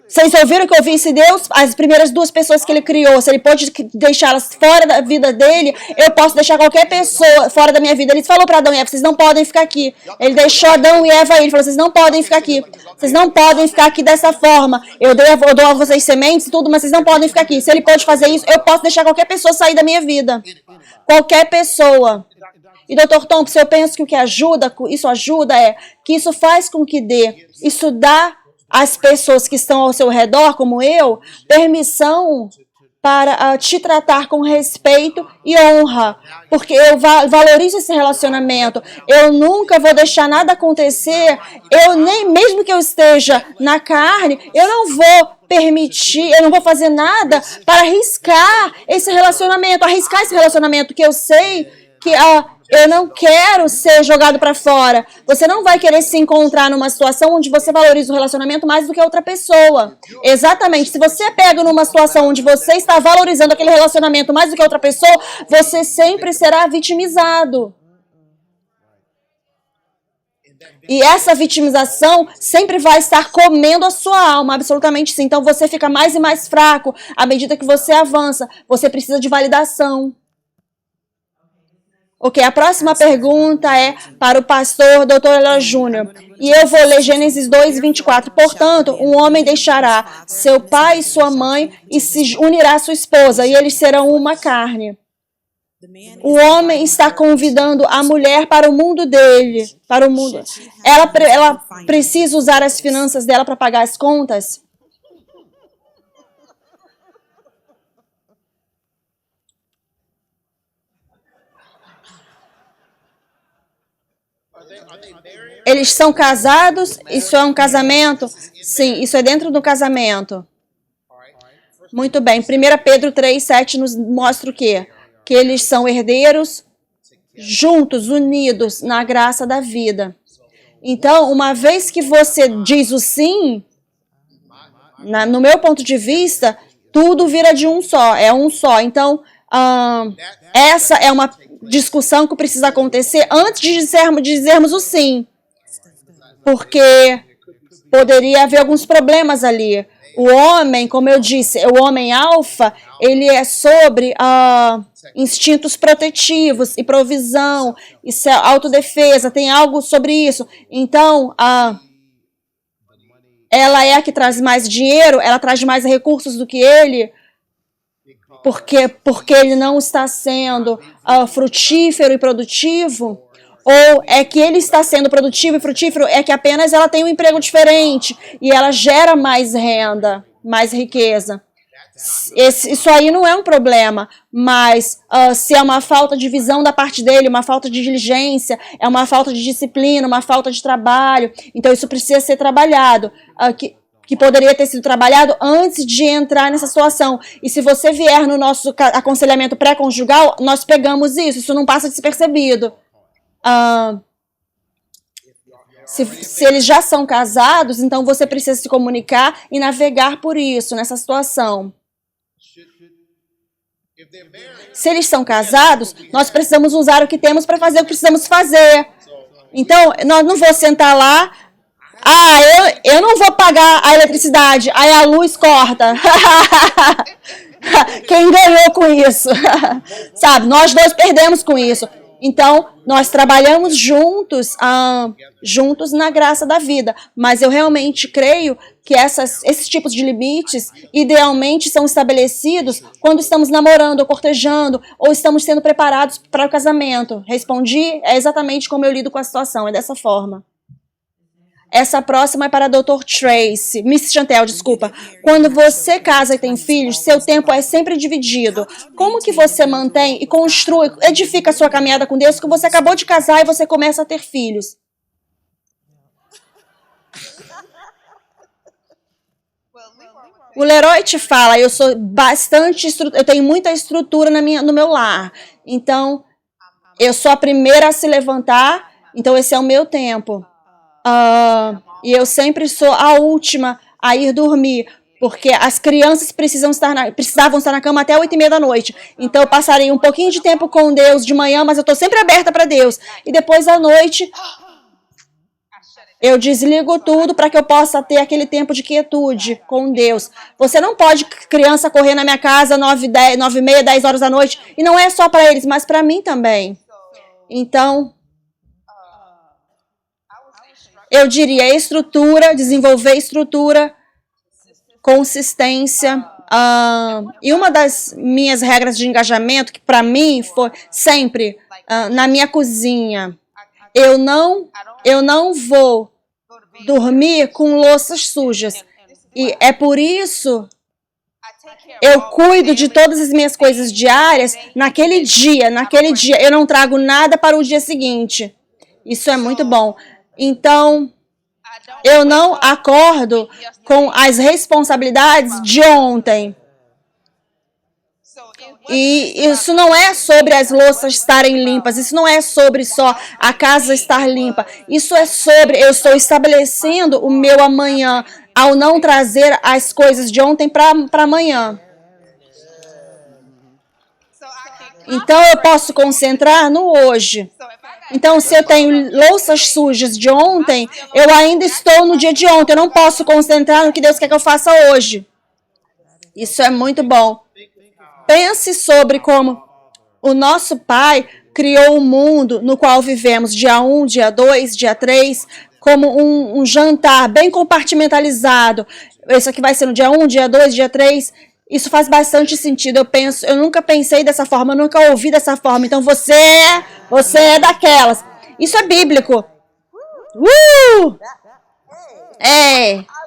Vocês ouviram que eu vi? Se Deus, as primeiras 2 pessoas que ele criou, se ele pode deixá-las fora da vida dele, eu posso deixar qualquer pessoa fora da minha vida. Ele falou para Adão e Eva, vocês não podem ficar aqui. Ele deixou Adão e Eva aí, ele falou, vocês não podem ficar aqui. Vocês não podem ficar aqui dessa forma. Eu dou a vocês sementes e tudo, mas vocês não podem ficar aqui. Se ele pode fazer isso, eu posso deixar qualquer pessoa sair da minha vida. Qualquer pessoa. E, Dr. Thompson, eu penso que o que isso ajuda que isso faz com que isso dá às pessoas que estão ao seu redor, como eu, permissão para te tratar com respeito e honra, porque eu valorizo esse relacionamento. Eu nunca vou deixar nada acontecer, mesmo que eu esteja na carne, eu não vou permitir, eu não vou fazer nada para arriscar esse relacionamento, que eu sei que eu não quero ser jogado para fora. Você não vai querer se encontrar numa situação onde você valoriza o relacionamento mais do que a outra pessoa. Exatamente. Se você pega numa situação onde você está valorizando aquele relacionamento mais do que a outra pessoa, você sempre será vitimizado. E essa vitimização sempre vai estar comendo a sua alma, absolutamente sim. Então você fica mais e mais fraco à medida que você avança. Você precisa de validação. Ok, a próxima pergunta é para o pastor Dr. Eloy Júnior. E eu vou ler Gênesis 2:24. Portanto, um homem deixará seu pai e sua mãe e se unirá à sua esposa, e eles serão uma carne. O homem está convidando a mulher para o mundo dele, para o mundo. Ela precisa usar as finanças dela para pagar as contas? Eles são casados? Isso é um casamento? Sim, isso é dentro do casamento. Muito bem. 1 Pedro 3:7 nos mostra o quê? Que eles são herdeiros juntos, unidos na graça da vida. Então, uma vez que você diz o sim, no meu ponto de vista, tudo vira de um só, é um só. Então, essa é uma discussão que precisa acontecer antes de dizermos o sim. Porque poderia haver alguns problemas ali. O homem, como eu disse, o homem alfa, ele é sobre instintos protetivos e provisão, isso é autodefesa, tem algo sobre isso. Então, ela é a que traz mais dinheiro, ela traz mais recursos do que ele, porque ele não está sendo frutífero e produtivo. Ou é que ele está sendo produtivo e frutífero, é que apenas ela tem um emprego diferente e ela gera mais renda, mais riqueza. Isso aí não é um problema, mas se é uma falta de visão da parte dele, uma falta de diligência, é uma falta de disciplina, uma falta de trabalho, então isso precisa ser trabalhado, que poderia ter sido trabalhado antes de entrar nessa situação. E se você vier no nosso aconselhamento pré-conjugal, nós pegamos isso não passa despercebido. Se eles já são casados, então você precisa se comunicar e navegar por isso, nessa situação. Se eles são casados, nós precisamos usar o que temos para fazer o que precisamos fazer. Então, nós não vou sentar lá, eu não vou pagar a eletricidade, aí a luz corta. Quem ganhou com isso? Sabe, nós dois perdemos com isso. Então, nós trabalhamos juntos na graça da vida. Mas eu realmente creio que esses tipos de limites, idealmente, são estabelecidos quando estamos namorando ou cortejando, ou estamos sendo preparados para o casamento. Respondi? É exatamente como eu lido com a situação, é dessa forma. Essa próxima é para a Dr. Tracy. Miss Chantel, desculpa. Quando você casa e tem filhos, seu tempo é sempre dividido. Como que você mantém e construi, edifica a sua caminhada com Deus, que você acabou de casar e você começa a ter filhos? O Leroy te fala, eu tenho muita estrutura no meu lar. Então, eu sou a primeira a se levantar, então esse é o meu tempo. E eu sempre sou a última a ir dormir, porque as crianças precisavam estar na cama até 8h30 da noite. Então eu passaria um pouquinho de tempo com Deus de manhã, mas eu estou sempre aberta para Deus. E depois à noite eu desligo tudo para que eu possa ter aquele tempo de quietude com Deus. Você não pode, criança, correr na minha casa 9h30, 10 horas da noite. E não é só para eles, mas para mim também. Então, eu diria desenvolver estrutura, consistência. E uma das minhas regras de engajamento, que para mim foi sempre na minha cozinha, eu não vou dormir com louças sujas. E é por isso eu cuido de todas as minhas coisas diárias naquele dia. Eu não trago nada para o dia seguinte. Isso é muito bom. Então, eu não acordo com as responsabilidades de ontem. E isso não é sobre as louças estarem limpas, isso não é sobre só a casa estar limpa. Isso é sobre eu estou estabelecendo o meu amanhã ao não trazer as coisas de ontem para amanhã. Então eu posso concentrar no hoje. Então, se eu tenho louças sujas de ontem, eu ainda estou no dia de ontem. Eu não posso concentrar no que Deus quer que eu faça hoje. Isso é muito bom. Pense sobre como o nosso Pai criou o mundo no qual vivemos, dia 1, dia 2, dia 3, como um jantar bem compartimentalizado. Isso aqui vai ser no dia 1, dia 2, dia 3. Isso faz bastante sentido. Eu nunca pensei dessa forma, eu nunca ouvi dessa forma. Então você é daquelas. Isso é bíblico.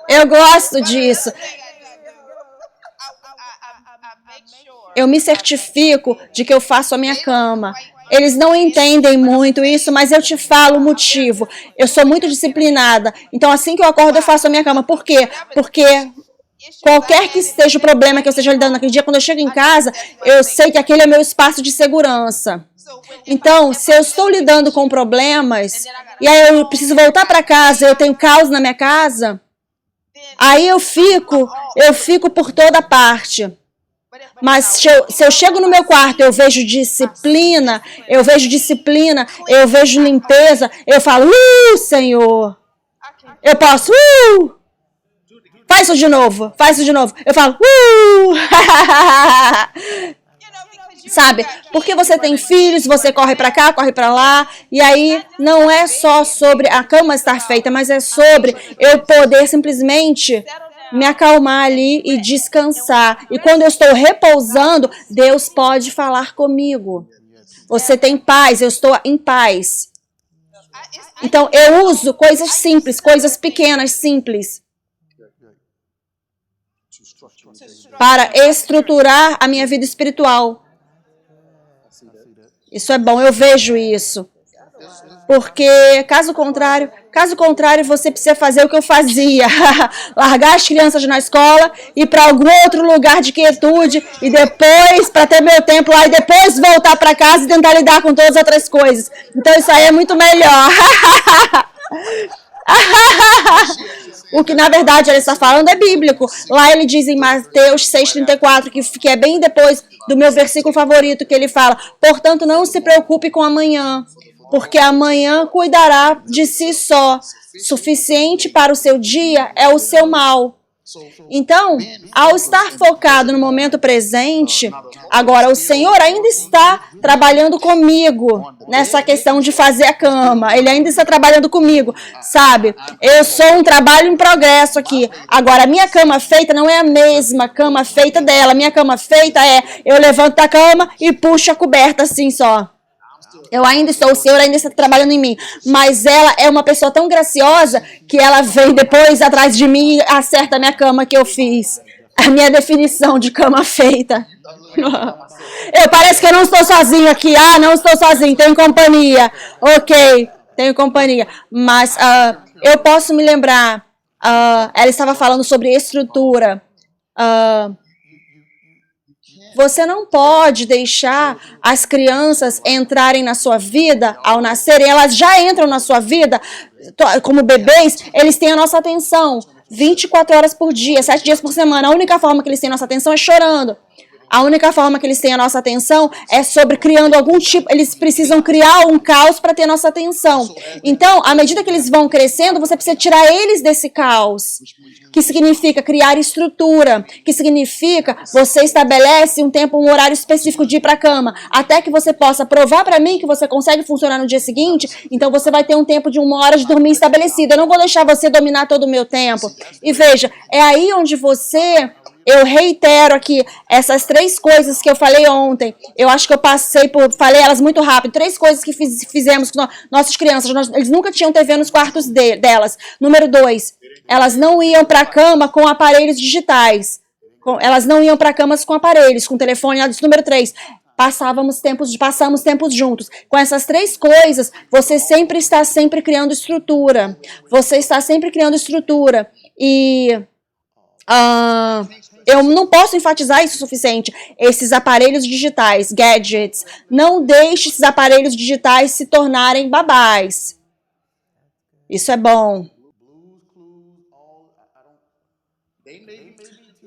Eu gosto disso. Eu me certifico de que eu faço a minha cama. Eles não entendem muito isso, mas eu te falo o motivo. Eu sou muito disciplinada. Então, assim que eu acordo, eu faço a minha cama. Por quê? Porque qualquer que seja o problema que eu esteja lidando naquele dia, quando eu chego em casa, eu sei que aquele é o meu espaço de segurança. Então, se eu estou lidando com problemas, e aí eu preciso voltar para casa, eu tenho caos na minha casa, aí eu fico por toda parte. Mas se eu chego no meu quarto, eu vejo disciplina, eu vejo limpeza, eu falo, Senhor, eu posso, faz isso de novo, faz isso de novo. Eu falo, sabe? Porque você tem filhos, você corre pra cá, corre pra lá, e aí não é só sobre a cama estar feita, mas é sobre eu poder simplesmente me acalmar ali e descansar. E quando eu estou repousando, Deus pode falar comigo. Você tem paz, eu estou em paz. Então, eu uso coisas simples, coisas pequenas, simples, para estruturar a minha vida espiritual. Isso é bom, eu vejo isso. Porque, caso contrário, você precisa fazer o que eu fazia. Largar as crianças na escola, ir para algum outro lugar de quietude e depois, para ter meu tempo lá, e depois voltar para casa e tentar lidar com todas as outras coisas. Então, isso aí é muito melhor. O que, na verdade, ele está falando é bíblico. Lá ele diz em Mateus 6,34, que é bem depois do meu versículo favorito, que ele fala: portanto, não se preocupe com amanhã, porque amanhã cuidará de si só. Suficiente para o seu dia é o seu mal. Então, ao estar focado no momento presente, agora o Senhor ainda está trabalhando comigo nessa questão de fazer a cama. Ele ainda está trabalhando comigo, sabe? Eu sou um trabalho em progresso aqui. Agora, a minha cama feita não é a mesma cama feita dela. Minha cama feita é eu levanto a cama e puxo a coberta assim só. Eu ainda estou, o Senhor ainda está trabalhando em mim. Mas ela é uma pessoa tão graciosa que ela vem depois atrás de mim e acerta a minha cama que eu fiz. A minha definição de cama feita. Parece que eu não estou sozinho aqui. Não estou sozinho, tenho companhia. Ok, tenho companhia. Mas eu posso me lembrar, ela estava falando sobre estrutura. Você não pode deixar as crianças entrarem na sua vida ao nascerem. Elas já entram na sua vida como bebês, eles têm a nossa atenção 24 horas por dia, 7 dias por semana. A única forma que eles têm a nossa atenção é chorando. A única forma que eles têm a nossa atenção é sobre criando algum tipo... Eles precisam criar um caos para ter nossa atenção. Então, à medida que eles vão crescendo, você precisa tirar eles desse caos. Que significa criar estrutura. Que significa você estabelece um tempo, um horário específico de ir para a cama. Até que você possa provar para mim que você consegue funcionar no dia seguinte. Então, você vai ter um tempo de 1 hora de dormir estabelecido. Eu não vou deixar você dominar todo o meu tempo. E veja, é aí onde você... Eu reitero aqui essas 3 coisas que eu falei ontem. Eu acho que eu falei elas muito rápido. 3 coisas que fizemos com nossas crianças. Eles nunca tinham TV nos quartos delas. Número 2, elas não iam para a cama com aparelhos digitais. Elas não iam para camas com aparelhos, com telefone. Número 3, passamos tempos juntos. Com essas 3 coisas, você sempre está criando estrutura. Você está sempre criando estrutura. E... eu não posso enfatizar isso o suficiente. Esses aparelhos digitais, gadgets, não deixe esses aparelhos digitais se tornarem babás. Isso é bom.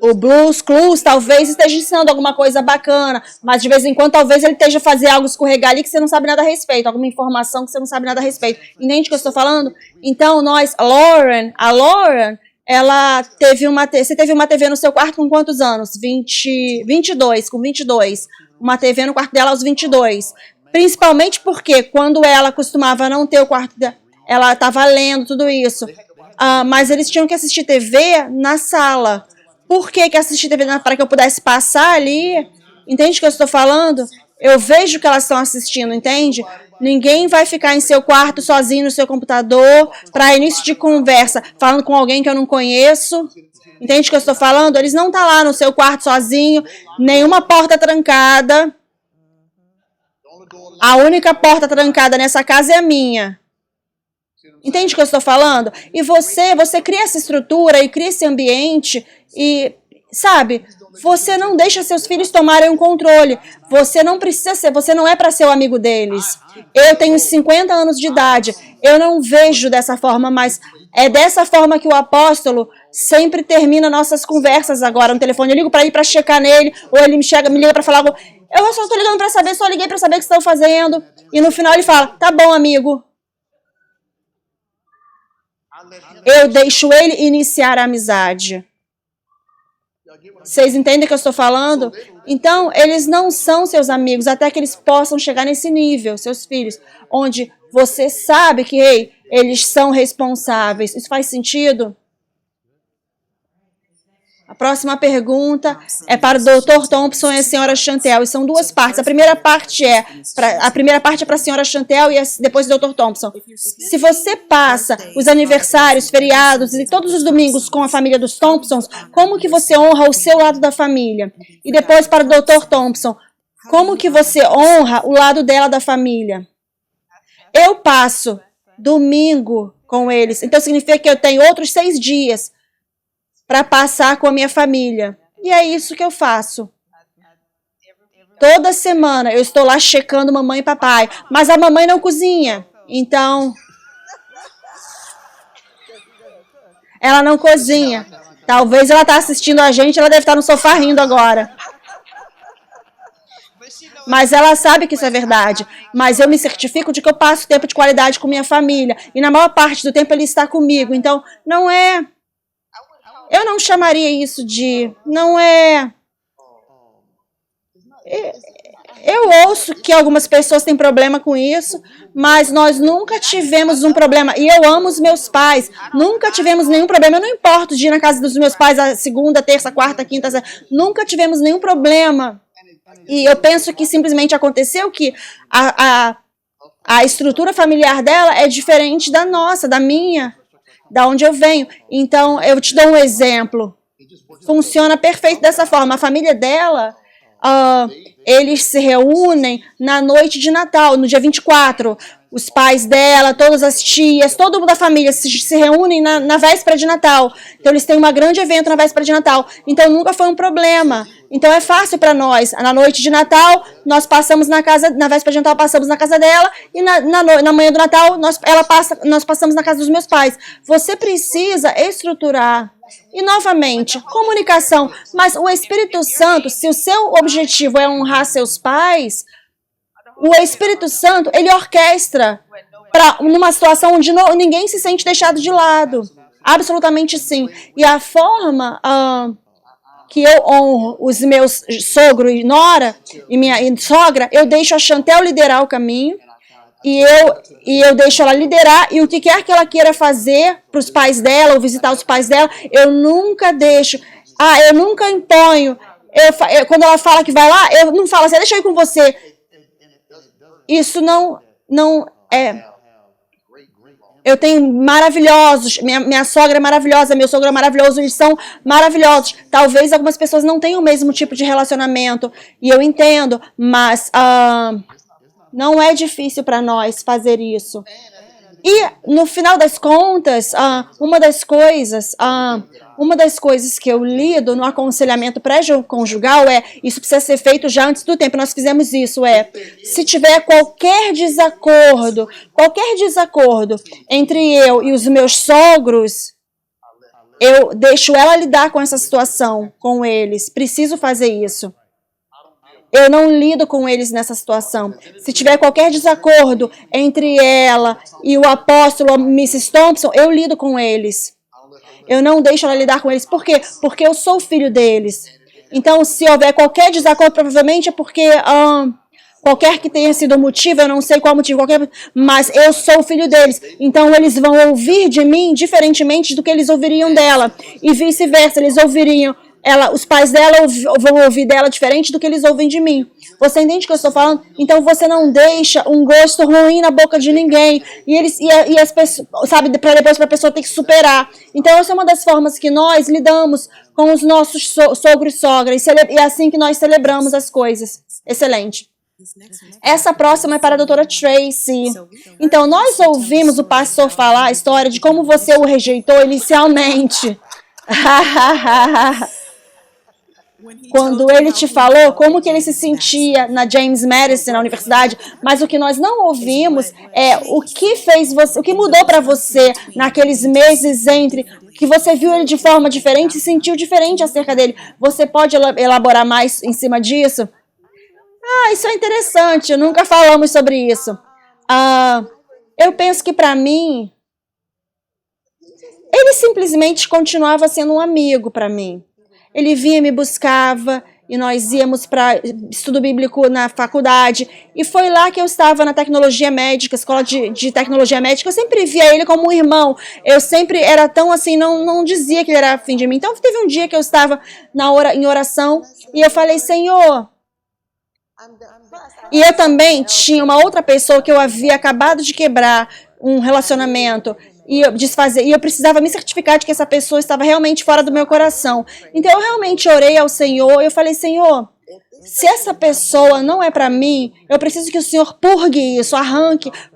O Blues Clues talvez esteja ensinando alguma coisa bacana, mas de vez em quando talvez ele esteja fazendo algo escorregar ali que você não sabe nada a respeito, alguma informação que você não sabe nada a respeito. Entende o que eu estou falando? Então, a Lauren, ela você teve uma TV no seu quarto com quantos anos? 22, com 22. Uma TV no quarto dela aos 22. Principalmente porque quando ela costumava não ter o quarto dela, ela estava lendo tudo isso. Mas eles tinham que assistir TV na sala. Por que assistir TV para que eu pudesse passar ali? Entende o que eu estou falando? Eu vejo que elas estão assistindo, entende? Ninguém vai ficar em seu quarto sozinho no seu computador para início de conversa, falando com alguém que eu não conheço. Entende o que eu estou falando? Eles não estão lá no seu quarto sozinho, nenhuma porta trancada. A única porta trancada nessa casa é a minha. Entende o que eu estou falando? E você cria essa estrutura e cria esse ambiente e, sabe... Você não deixa seus filhos tomarem um controle. Você não é para ser o amigo deles. Eu tenho 50 anos de idade. Eu não vejo dessa forma, mas é dessa forma que o apóstolo sempre termina nossas conversas agora no telefone. Eu ligo para ir para checar nele, ou ele me liga para falar algo. Eu só estou ligando para saber, só liguei para saber o que estão fazendo. E no final ele fala, tá bom, amigo. Eu deixo ele iniciar a amizade. Vocês entendem o que eu estou falando? Então, eles não são seus amigos até que eles possam chegar nesse nível, seus filhos, onde você sabe que, ei, eles são responsáveis. Isso faz sentido? A próxima pergunta é para o Dr. Thompson e a senhora Chantel. E são duas partes. A primeira parte é para a senhora Chantel e depois o Dr. Thompson. Se você passa os aniversários, feriados e todos os domingos com a família dos Thompsons, como que você honra o seu lado da família? E depois para o Dr. Thompson, como que você honra o lado dela da família? Eu passo domingo com eles. Então significa que eu tenho outros 6 dias para passar com a minha família. E é isso que eu faço. Toda semana eu estou lá checando mamãe e papai. Mas a mamãe não cozinha. Então, ela não cozinha. Talvez ela está assistindo a gente, ela deve estar no sofá rindo agora. Mas ela sabe que isso é verdade. Mas eu me certifico de que eu passo tempo de qualidade com minha família. E na maior parte do tempo ele está comigo. Então, não é... Eu não chamaria isso de... Não é... Eu ouço que algumas pessoas têm problema com isso, mas nós nunca tivemos um problema. E eu amo os meus pais. Nunca tivemos nenhum problema. Eu não importo de ir na casa dos meus pais a segunda, terça, quarta, quinta... Nunca tivemos nenhum problema. E eu penso que simplesmente aconteceu que a estrutura familiar dela é diferente da nossa, da minha, da onde eu venho. Então, eu te dou um exemplo. Funciona perfeito dessa forma. A família dela, eles se reúnem na noite de Natal, no dia 24. Os pais dela, todas as tias, todo mundo da família se reúnem na véspera de Natal. Então, eles têm um grande evento na véspera de Natal. Então, nunca foi um problema. Então, é fácil para nós. Na noite de Natal, nós passamos na véspera de Natal, passamos na casa dela. E na manhã do Natal, nós passamos na casa dos meus pais. Você precisa estruturar. E, novamente, comunicação. Mas o Espírito Santo, se o seu objetivo é honrar seus pais... O Espírito Santo, ele orquestra numa situação onde ninguém se sente deixado de lado. Absolutamente sim. E a forma que eu honro os meus sogro e nora e minha sogra, eu deixo a Chantel liderar o caminho e eu deixo ela liderar e o que quer que ela queira fazer para os pais dela ou visitar os pais dela, eu nunca deixo. Eu nunca imponho. Quando ela fala que vai lá, eu não falo assim, deixa eu ir com você. Isso não é. Eu tenho maravilhosos, minha sogra é maravilhosa, meu sogro é maravilhoso, eles são maravilhosos. Talvez algumas pessoas não tenham o mesmo tipo de relacionamento, e eu entendo, mas não é difícil para nós fazer isso. E, no final das contas, uma das coisas que eu lido no aconselhamento pré-conjugal isso precisa ser feito já antes do tempo, nós fizemos isso, se tiver qualquer desacordo entre eu e os meus sogros, eu deixo ela lidar com essa situação, com eles, preciso fazer isso. Eu não lido com eles nessa situação. Se tiver qualquer desacordo entre ela e o apóstolo Mrs. Thompson, eu lido com eles. Eu não deixo ela lidar com eles. Por quê? Porque eu sou filho deles. Então, se houver qualquer desacordo, provavelmente é porque... qualquer que tenha sido o motivo, eu não sei qual motivo, mas eu sou o filho deles. Então, eles vão ouvir de mim diferentemente do que eles ouviriam dela. E vice-versa, eles ouviriam... os pais dela vão ouvir dela diferente do que eles ouvem de mim. Você entende o que eu estou falando? Então você não deixa um gosto ruim na boca de ninguém. E as pessoas, sabe, para depois a pessoa ter que superar. Então essa é uma das formas que nós lidamos com os nossos sogro e sogra. E é assim que nós celebramos as coisas. Excelente. Essa próxima é para a doutora Tracy. Então nós ouvimos o pastor falar a história de como você o rejeitou inicialmente. Quando ele te falou como que ele se sentia na James Madison, na universidade, mas o que nós não ouvimos é o que mudou para você naqueles meses entre que você viu ele de forma diferente e sentiu diferente acerca dele. Você pode elaborar mais em cima disso? Isso é interessante, nunca falamos sobre isso. Eu penso que para mim, ele simplesmente continuava sendo um amigo para mim. ele vinha e me buscava, e nós íamos para estudo bíblico na faculdade, e foi lá que eu estava na tecnologia médica, escola de tecnologia médica. Eu sempre via ele como um irmão, eu sempre era tão assim, não dizia que ele era afim de mim. Então teve um dia que eu estava em oração, e eu falei, Senhor... E eu também tinha uma outra pessoa que eu havia acabado de quebrar um relacionamento e eu precisava me certificar de que essa pessoa estava realmente fora do meu coração. Então eu realmente orei ao Senhor, eu falei, Senhor, se essa pessoa não é para mim, eu preciso que o Senhor purgue isso,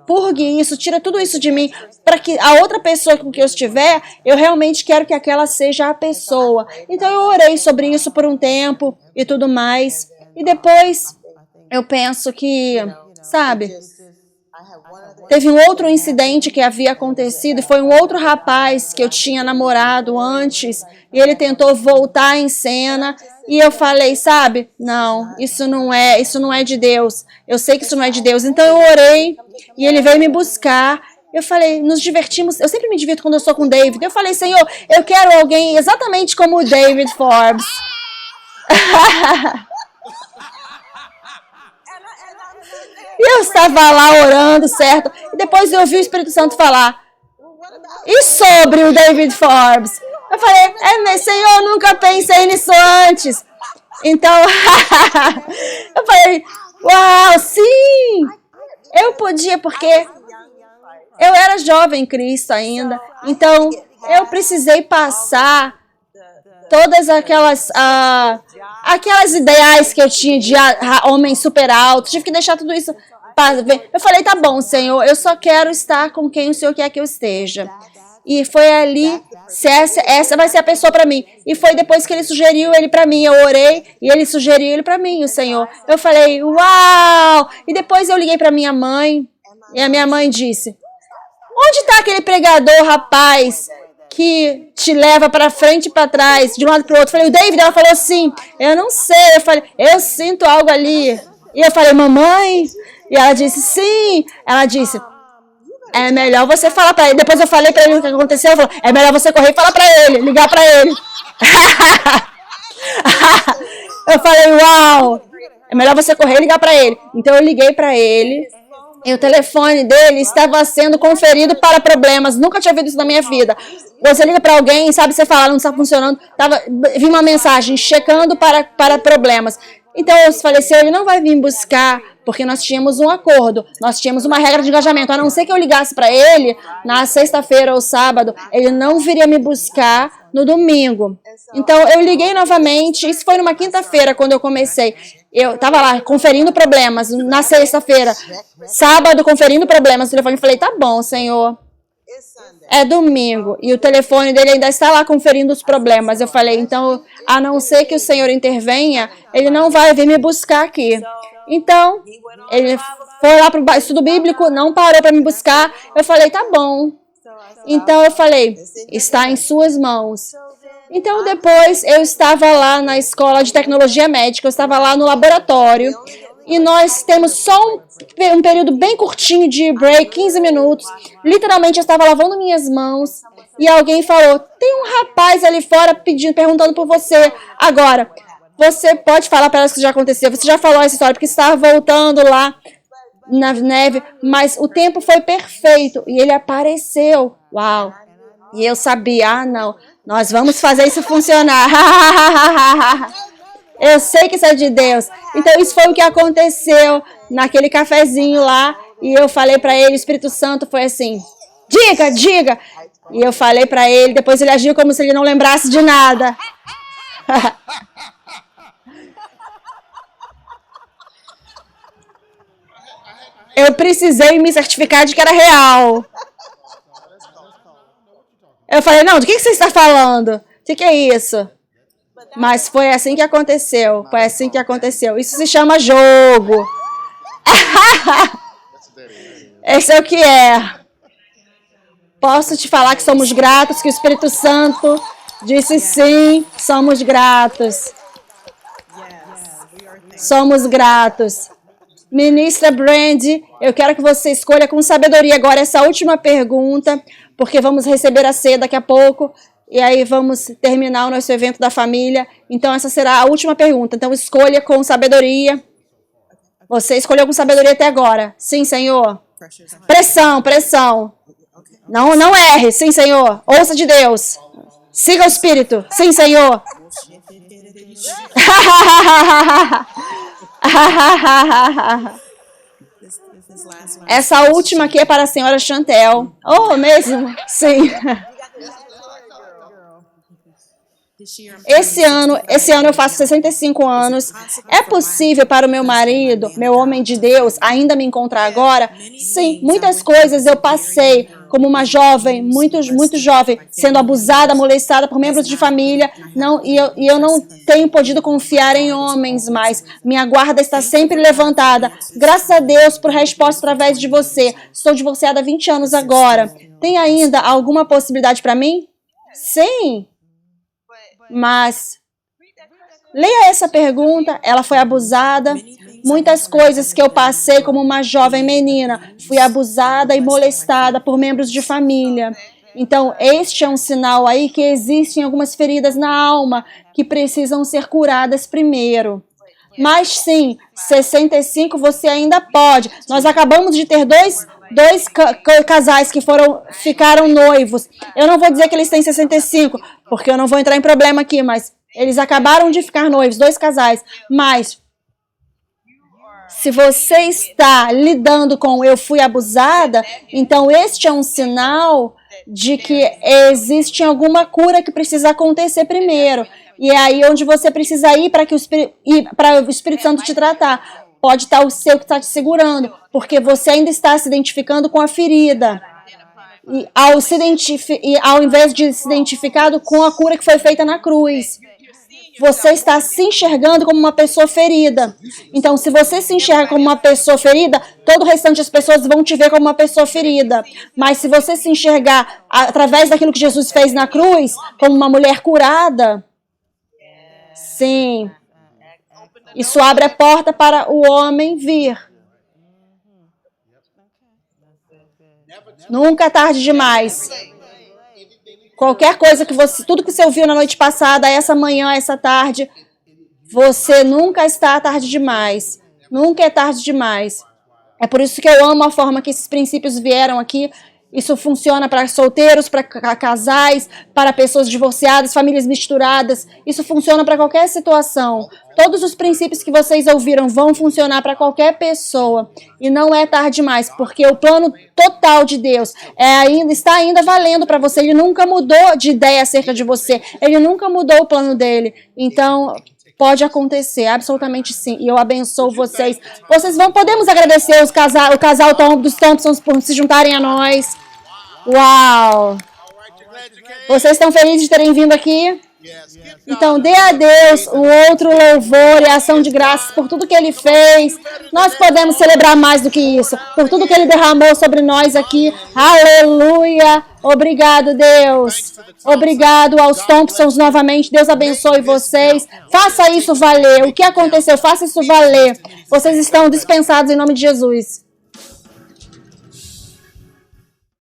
purgue isso, tira tudo isso de mim, para que a outra pessoa com que eu estiver, eu realmente quero que aquela seja a pessoa. Então eu orei sobre isso por um tempo e tudo mais, e depois... Eu penso que, sabe, teve um outro incidente que havia acontecido e foi um outro rapaz que eu tinha namorado antes e ele tentou voltar em cena e eu falei, sabe, não, isso não é de Deus, eu sei que isso não é de Deus. Então eu orei e ele veio me buscar. Eu falei, nos divertimos, eu sempre me divirto quando eu sou com o David. Eu falei, Senhor, eu quero alguém exatamente como o David Forbes. E eu estava lá orando, certo? E depois eu ouvi o Espírito Santo falar, e sobre o David Forbes? Eu falei, Senhor, eu nunca pensei nisso antes. Então, eu falei, uau, sim! Eu podia, porque eu era jovem em Cristo ainda. Então, eu precisei passar todas aquelas ideais que eu tinha de homem super alto. Tive que deixar tudo isso. Eu falei, tá bom, Senhor, eu só quero estar com quem o Senhor quer que eu esteja. E foi ali, se essa vai ser a pessoa para mim. E foi depois que ele sugeriu ele para mim. Eu orei e ele sugeriu ele para mim, o Senhor. Eu falei, uau! E depois eu liguei para minha mãe e a minha mãe disse, onde está aquele pregador, rapaz, que te leva para frente e para trás, de um lado para o outro? Eu falei, o David, ela falou assim, eu não sei. Eu falei, eu sinto algo ali. E eu falei, mamãe? E ela disse, sim. Ela disse, é melhor você falar para ele. Depois eu falei para ele o que aconteceu. Eu falei, é melhor você correr e falar para ele, ligar para ele. Eu falei, uau, é melhor você correr e ligar para ele. Então eu liguei para ele. E o telefone dele estava sendo conferido para problemas. Nunca tinha visto isso na minha vida. Você liga para alguém, sabe, você fala, não está funcionando. Vi uma mensagem, checando para problemas. Então eu falei, se ele não vai vir buscar, porque nós tínhamos um acordo, nós tínhamos uma regra de engajamento. A não ser que eu ligasse para ele na sexta-feira ou sábado, ele não viria me buscar no domingo. Então eu liguei novamente, isso foi numa quinta-feira quando eu comecei. Eu estava lá conferindo problemas na sexta-feira, sábado conferindo problemas no telefone. Eu falei, tá bom, Senhor, é domingo e o telefone dele ainda está lá conferindo os problemas. Eu falei, então, a não ser que o Senhor intervenha, ele não vai vir me buscar aqui. Então, ele foi lá para o estudo bíblico, não parou para me buscar. Eu falei, tá bom. Então eu falei, está em suas mãos. Então depois eu estava lá na escola de tecnologia médica, eu estava lá no laboratório e nós temos só um período bem curtinho de break, 15 minutos. Literalmente eu estava lavando minhas mãos e alguém falou, tem um rapaz ali fora perguntando por você. Agora, você pode falar para elas que já aconteceu, você já falou essa história, porque estava voltando lá na neve, mas o tempo foi perfeito e ele apareceu. Uau! E eu sabia, não, nós vamos fazer isso funcionar. Eu sei que isso é de Deus. Então isso foi o que aconteceu naquele cafezinho lá e eu falei para ele, o Espírito Santo foi assim, diga, diga. E eu falei para ele, depois ele agiu como se ele não lembrasse de nada. Eu precisei me certificar de que era real. Eu falei, não, do que você está falando? O que é isso? Mas foi assim que aconteceu. Foi assim que aconteceu. Isso se chama jogo. Esse é o que é. Posso te falar que somos gratos, que o Espírito Santo disse sim, somos gratos. Somos gratos. Ministra Brandy, eu quero que você escolha com sabedoria agora essa última pergunta, porque vamos receber a ceia daqui a pouco. E aí vamos terminar o nosso evento da família. Então essa será a última pergunta. Então escolha com sabedoria. Você escolheu com sabedoria até agora. Sim, Senhor. Pressão, pressão. Não erre. Sim, Senhor. Ouça de Deus. Siga o Espírito. Sim, Senhor. Essa última aqui é para a senhora Chantel. Oh, mesmo? Sim. Esse ano eu faço 65 anos. É possível para o meu marido, meu homem de Deus, ainda me encontrar agora? Sim, muitas coisas eu passei como uma jovem, muito jovem, sendo abusada, molestada por membros de família. E eu não tenho podido confiar em homens mais. Minha guarda está sempre levantada. Graças a Deus por resposta através de você. Estou divorciada há 20 anos agora. Tem ainda alguma possibilidade para mim? Sim. Mas leia essa pergunta. Ela foi abusada. Muitas coisas que eu passei como uma jovem menina. Fui abusada e molestada por membros de família. Então, este é um sinal aí que existem algumas feridas na alma que precisam ser curadas primeiro. Mas sim, 65 você ainda pode. Nós acabamos de ter dois casais que ficaram noivos. Eu não vou dizer que eles têm 65, porque eu não vou entrar em problema aqui, mas eles acabaram de ficar noivos, 2 casais. Mas se você está lidando com eu fui abusada, então este é um sinal de que existe alguma cura que precisa acontecer primeiro. E é aí onde você precisa ir para o Espírito Santo te tratar. Pode estar o seu que está te segurando, porque você ainda está se identificando com a ferida. E ao invés de se identificado com a cura que foi feita na cruz. Você está se enxergando como uma pessoa ferida. Então, se você se enxerga como uma pessoa ferida, todo o restante das pessoas vão te ver como uma pessoa ferida. Mas se você se enxergar através daquilo que Jesus fez na cruz, como uma mulher curada, sim, isso abre a porta para o homem vir. Nunca é tarde demais. Qualquer coisa que tudo que você ouviu na noite passada, essa manhã, essa tarde, você nunca está tarde demais. Nunca é tarde demais. É por isso que eu amo a forma que esses princípios vieram aqui. Isso funciona para solteiros, para casais, para pessoas divorciadas, famílias misturadas. Isso funciona para qualquer situação. Todos os princípios que vocês ouviram vão funcionar para qualquer pessoa. E não é tarde demais, porque o plano total de Deus está ainda valendo para você. Ele nunca mudou de ideia acerca de você. Ele nunca mudou o plano dele. Então, pode acontecer, absolutamente sim. E eu abençoo vocês. Podemos agradecer o casal dos Thompsons por se juntarem a nós. Uau! Vocês estão felizes de terem vindo aqui? Então, dê a Deus um outro louvor e ação de graças por tudo que Ele fez. Nós podemos celebrar mais do que isso, por tudo que Ele derramou sobre nós aqui. Aleluia! Obrigado, Deus. Obrigado aos Thompsons novamente. Deus abençoe vocês. Faça isso valer. O que aconteceu? Faça isso valer. Vocês estão dispensados em nome de Jesus.